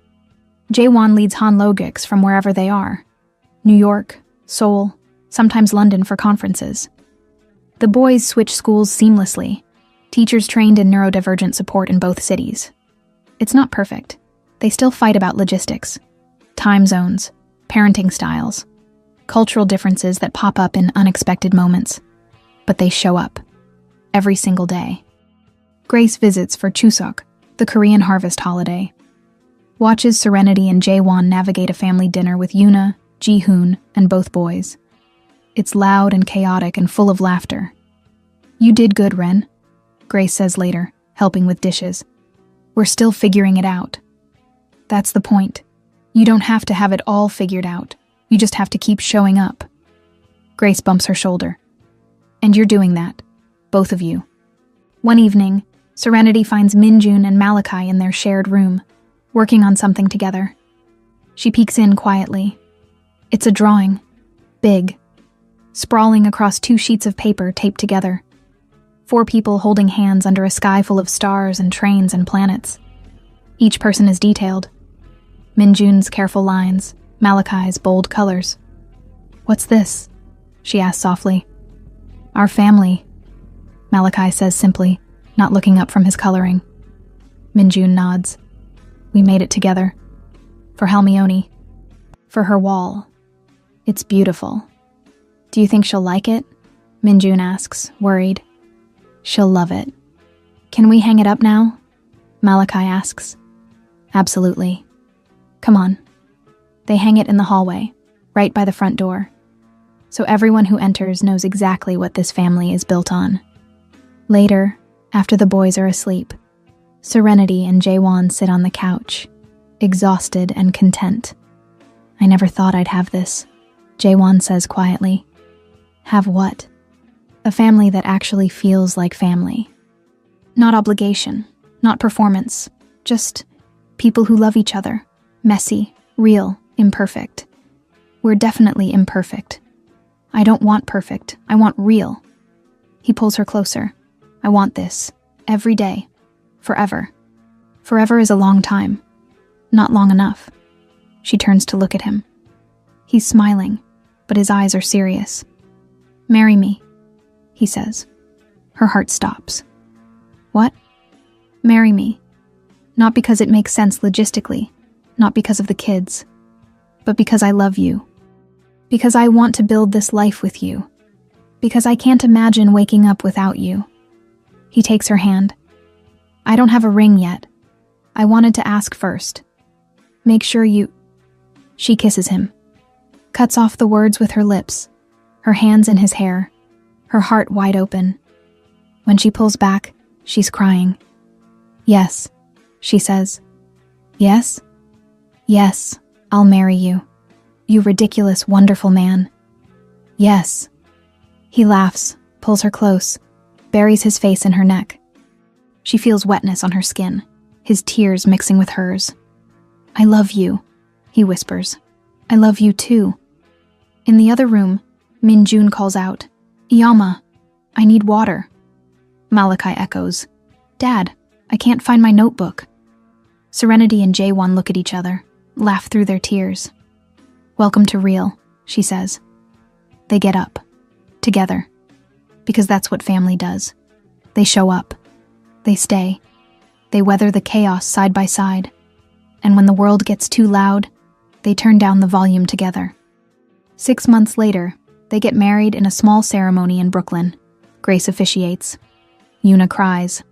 Jaewon leads Han Logics from wherever they are: New York, Seoul, sometimes London for conferences. The boys switch schools seamlessly, teachers trained in neurodivergent support in both cities. It's not perfect. They still fight about logistics, time zones, parenting styles, cultural differences that pop up in unexpected moments. But they show up, every single day. Grace visits for Chuseok, the Korean harvest holiday. Watches Serenity and Jaewon navigate a family dinner with Yoona, Ji-hoon, and both boys. It's loud and chaotic and full of laughter. You did good, Ren, Grace says later, helping with dishes. We're still figuring it out. That's the point. You don't have to have it all figured out. You just have to keep showing up. Grace bumps her shoulder. And you're doing that, both of you. One evening, Serenity finds Minjun and Malachi in their shared room, working on something together. She peeks in quietly. It's a drawing, big, sprawling across 2 sheets of paper taped together. 4 people holding hands under a sky full of stars and trains and planets. Each person is detailed. Minjun's careful lines, Malachi's bold colors. What's this? She asks softly. Our family, Malachi says simply, not looking up from his coloring. Minjun nods. We made it together. For Halmione. For her wall. It's beautiful. Do you think she'll like it? Minjun asks, worried. She'll love it. Can we hang it up now? Malachi asks. Absolutely. Come on. They hang it in the hallway, right by the front door. So everyone who enters knows exactly what this family is built on. Later, after the boys are asleep, Serenity and Jaewon sit on the couch, exhausted and content. I never thought I'd have this, Jaewon says quietly. Have what? A family that actually feels like family. Not obligation, not performance, just people who love each other, messy, real, imperfect. We're definitely imperfect. I don't want perfect, I want real. He pulls her closer. I want this, every day, forever. Forever is a long time, not long enough. She turns to look at him. He's smiling, but his eyes are serious. Marry me, he says. Her heart stops. What? Marry me. Not because it makes sense logistically, not because of the kids, but because I love you. Because I want to build this life with you. Because I can't imagine waking up without you. He takes her hand. I don't have a ring yet. I wanted to ask first. Make sure you... She kisses him. Cuts off the words with her lips, her hands in his hair, her heart wide open. When she pulls back, she's crying. Yes, she says. Yes? Yes, I'll marry you. You ridiculous, wonderful man. Yes. He laughs, pulls her close, buries his face in her neck. She feels wetness on her skin, his tears mixing with hers. I love you, he whispers. I love you too. In the other room, Minjun calls out, Iyama, I need water. Malachi echoes, Dad, I can't find my notebook. Serenity and Jaewon look at each other, laugh through their tears. Welcome to real, she says. They get up, together. because that's what family does. They show up. They stay. They weather the chaos side by side. And when the world gets too loud, they turn down the volume together. 6 months later, they get married in a small ceremony in Brooklyn. Grace officiates. Yuna cries.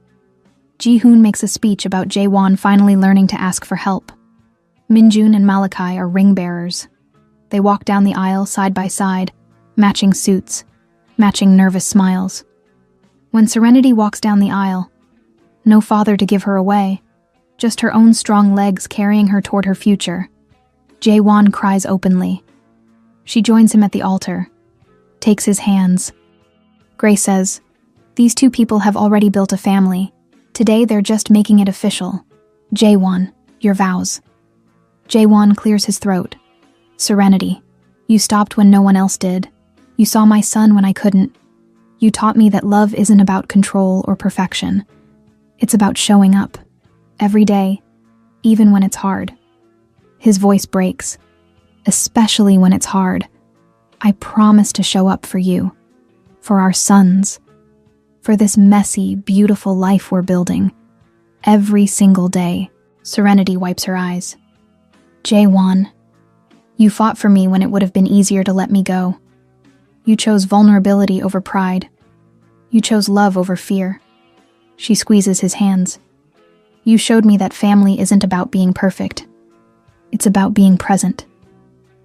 Ji-hoon makes a speech about Jae-won finally learning to ask for help. Min-jun and Malachi are ring bearers. They walk down the aisle side by side, matching suits, matching nervous smiles. When Serenity walks down the aisle, no father to give her away, just her own strong legs carrying her toward her future, Jae-won cries openly. She joins him at the altar, takes his hands. Grace says, "These two people have already built a family. Today they're just making it official. Jae-won, your vows." Jae-won clears his throat. "Serenity, you stopped when no one else did. You saw my son when I couldn't. You taught me that love isn't about control or perfection. It's about showing up. Every day, even when it's hard." His voice breaks. "Especially when it's hard. I promise to show up for you. For our sons. For this messy, beautiful life we're building. Every single day." Serenity wipes her eyes. "Jae-won, you fought for me when it would have been easier to let me go. You chose vulnerability over pride. You chose love over fear." She squeezes his hands. "You showed me that family isn't about being perfect. It's about being present.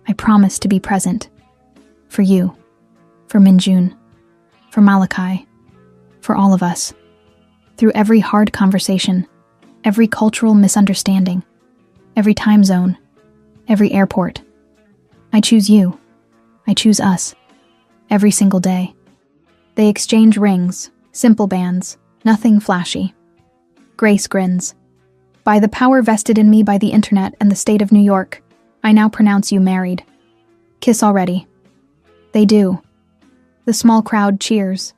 I promise to be present. For you. For Min-jun. For Malachi. For all of us. Through every hard conversation. Every cultural misunderstanding. Every time zone. Every airport. I choose you. I choose us. Every single day." They exchange rings, simple bands, nothing flashy. Grace grins. "By the power vested in me by the internet and the state of New York, I now pronounce you married. Kiss already." They do. The small crowd cheers.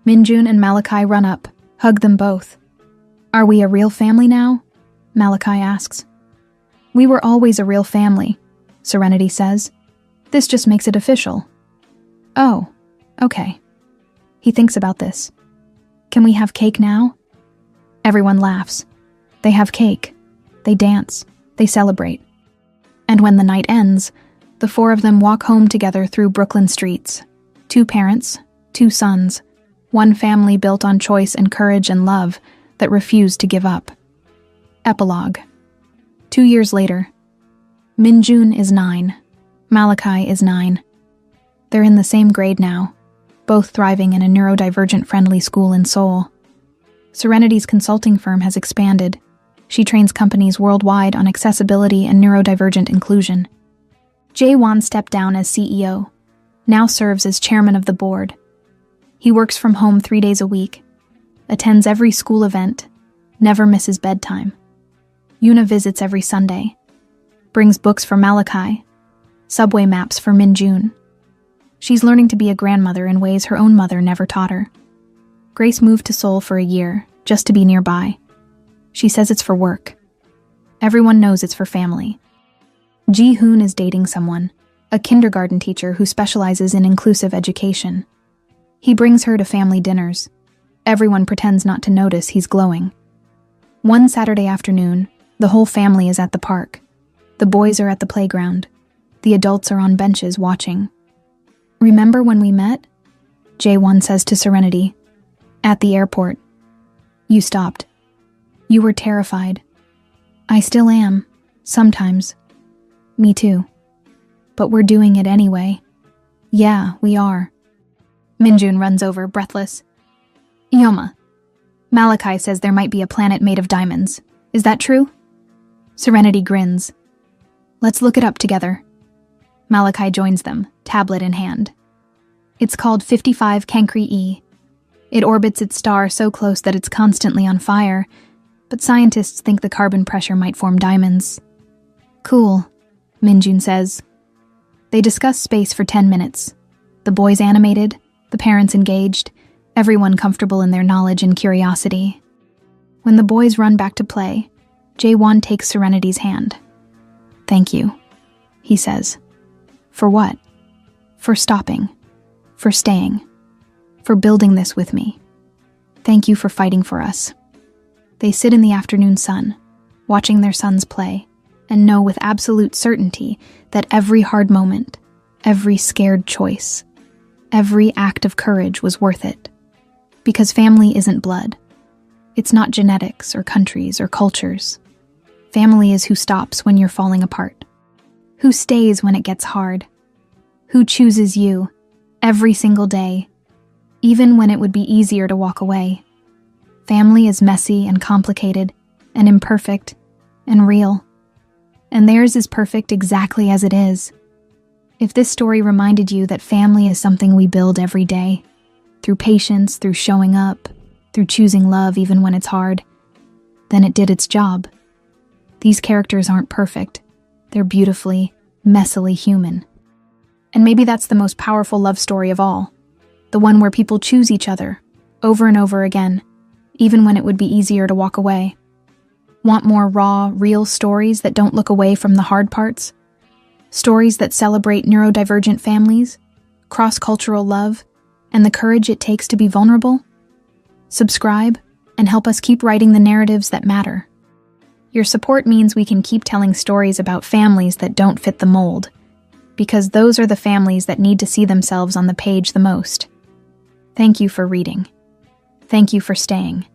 Min-jun and Malachi run up, hug them both. "Are we a real family now?" Malachi asks. "We were always a real family," Serenity says. "This just makes it official." "Oh, okay." He thinks about this. "Can we have cake now?" Everyone laughs. They have cake. They dance. They celebrate. And when the night ends, the four of them walk home together through Brooklyn streets. 2 parents, 2 sons, one family built on choice and courage and love that refused to give up. Epilogue. 2 years later. Min-jun is 9. Malachi is 9. They're in the same grade now, both thriving in a neurodivergent-friendly school in Seoul. Serenity's consulting firm has expanded. She trains companies worldwide on accessibility and neurodivergent inclusion. Jae-won stepped down as CEO, now serves as chairman of the board. He works from home 3 days a week, attends every school event, never misses bedtime. Yuna visits every Sunday, brings books for Malachi, subway maps for Min-jun. She's learning to be a grandmother in ways her own mother never taught her. Grace moved to Seoul for a year, just to be nearby. She says it's for work. Everyone knows it's for family. Ji-hoon is dating someone, a kindergarten teacher who specializes in inclusive education. He brings her to family dinners. Everyone pretends not to notice he's glowing. One Saturday afternoon, the whole family is at the park. The boys are at the playground. The adults are on benches watching. "Remember when we met?" Jae-won says to Serenity. "At the airport. You stopped. You were terrified. I still am, sometimes. Me too. But we're doing it anyway." "Yeah, we are." Min-jun runs over, breathless. "Yoma, Malachi says there might be a planet made of diamonds. Is that true?" Serenity grins. "Let's look it up together." Malachi joins them, tablet in hand. It's called 55 Cancri E. It orbits its star so close that it's constantly on fire, but scientists think the carbon pressure might form diamonds. "Cool," Min-jun says. They discuss space for 10 minutes. The boys animated, the parents engaged, everyone comfortable in their knowledge and curiosity. When the boys run back to play, Jae-won takes Serenity's hand. "Thank you," he says. "For what?" "For stopping. For staying. for building this with me. Thank you for fighting for us." They sit in the afternoon sun, watching their sons play, and know with absolute certainty that every hard moment, every scared choice, every act of courage was worth it. Because family isn't blood. It's not genetics or countries or cultures. Family is who stops when you're falling apart, who stays when it gets hard, who chooses you every single day, even when it would be easier to walk away. Family is messy and complicated and imperfect and real, and theirs is perfect exactly as it is. If this story reminded you that family is something we build every day, through patience, through showing up, through choosing love even when it's hard, then it did its job. These characters aren't perfect. They're beautifully, messily human. And maybe that's the most powerful love story of all. The one where people choose each other, over and over again, even when it would be easier to walk away. Want more raw, real stories that don't look away from the hard parts? Stories that celebrate neurodivergent families, cross-cultural love, and the courage it takes to be vulnerable? Subscribe and help us keep writing the narratives that matter. Your support means we can keep telling stories about families that don't fit the mold, because those are the families that need to see themselves on the page the most. Thank you for reading. Thank you for staying.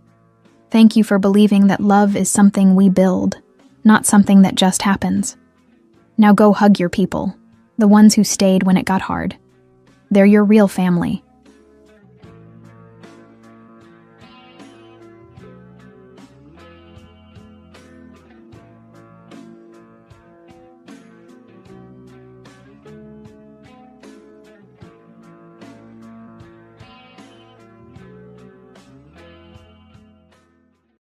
Thank you for believing that love is something we build, not something that just happens. Now go hug your people, the ones who stayed when it got hard. They're your real family.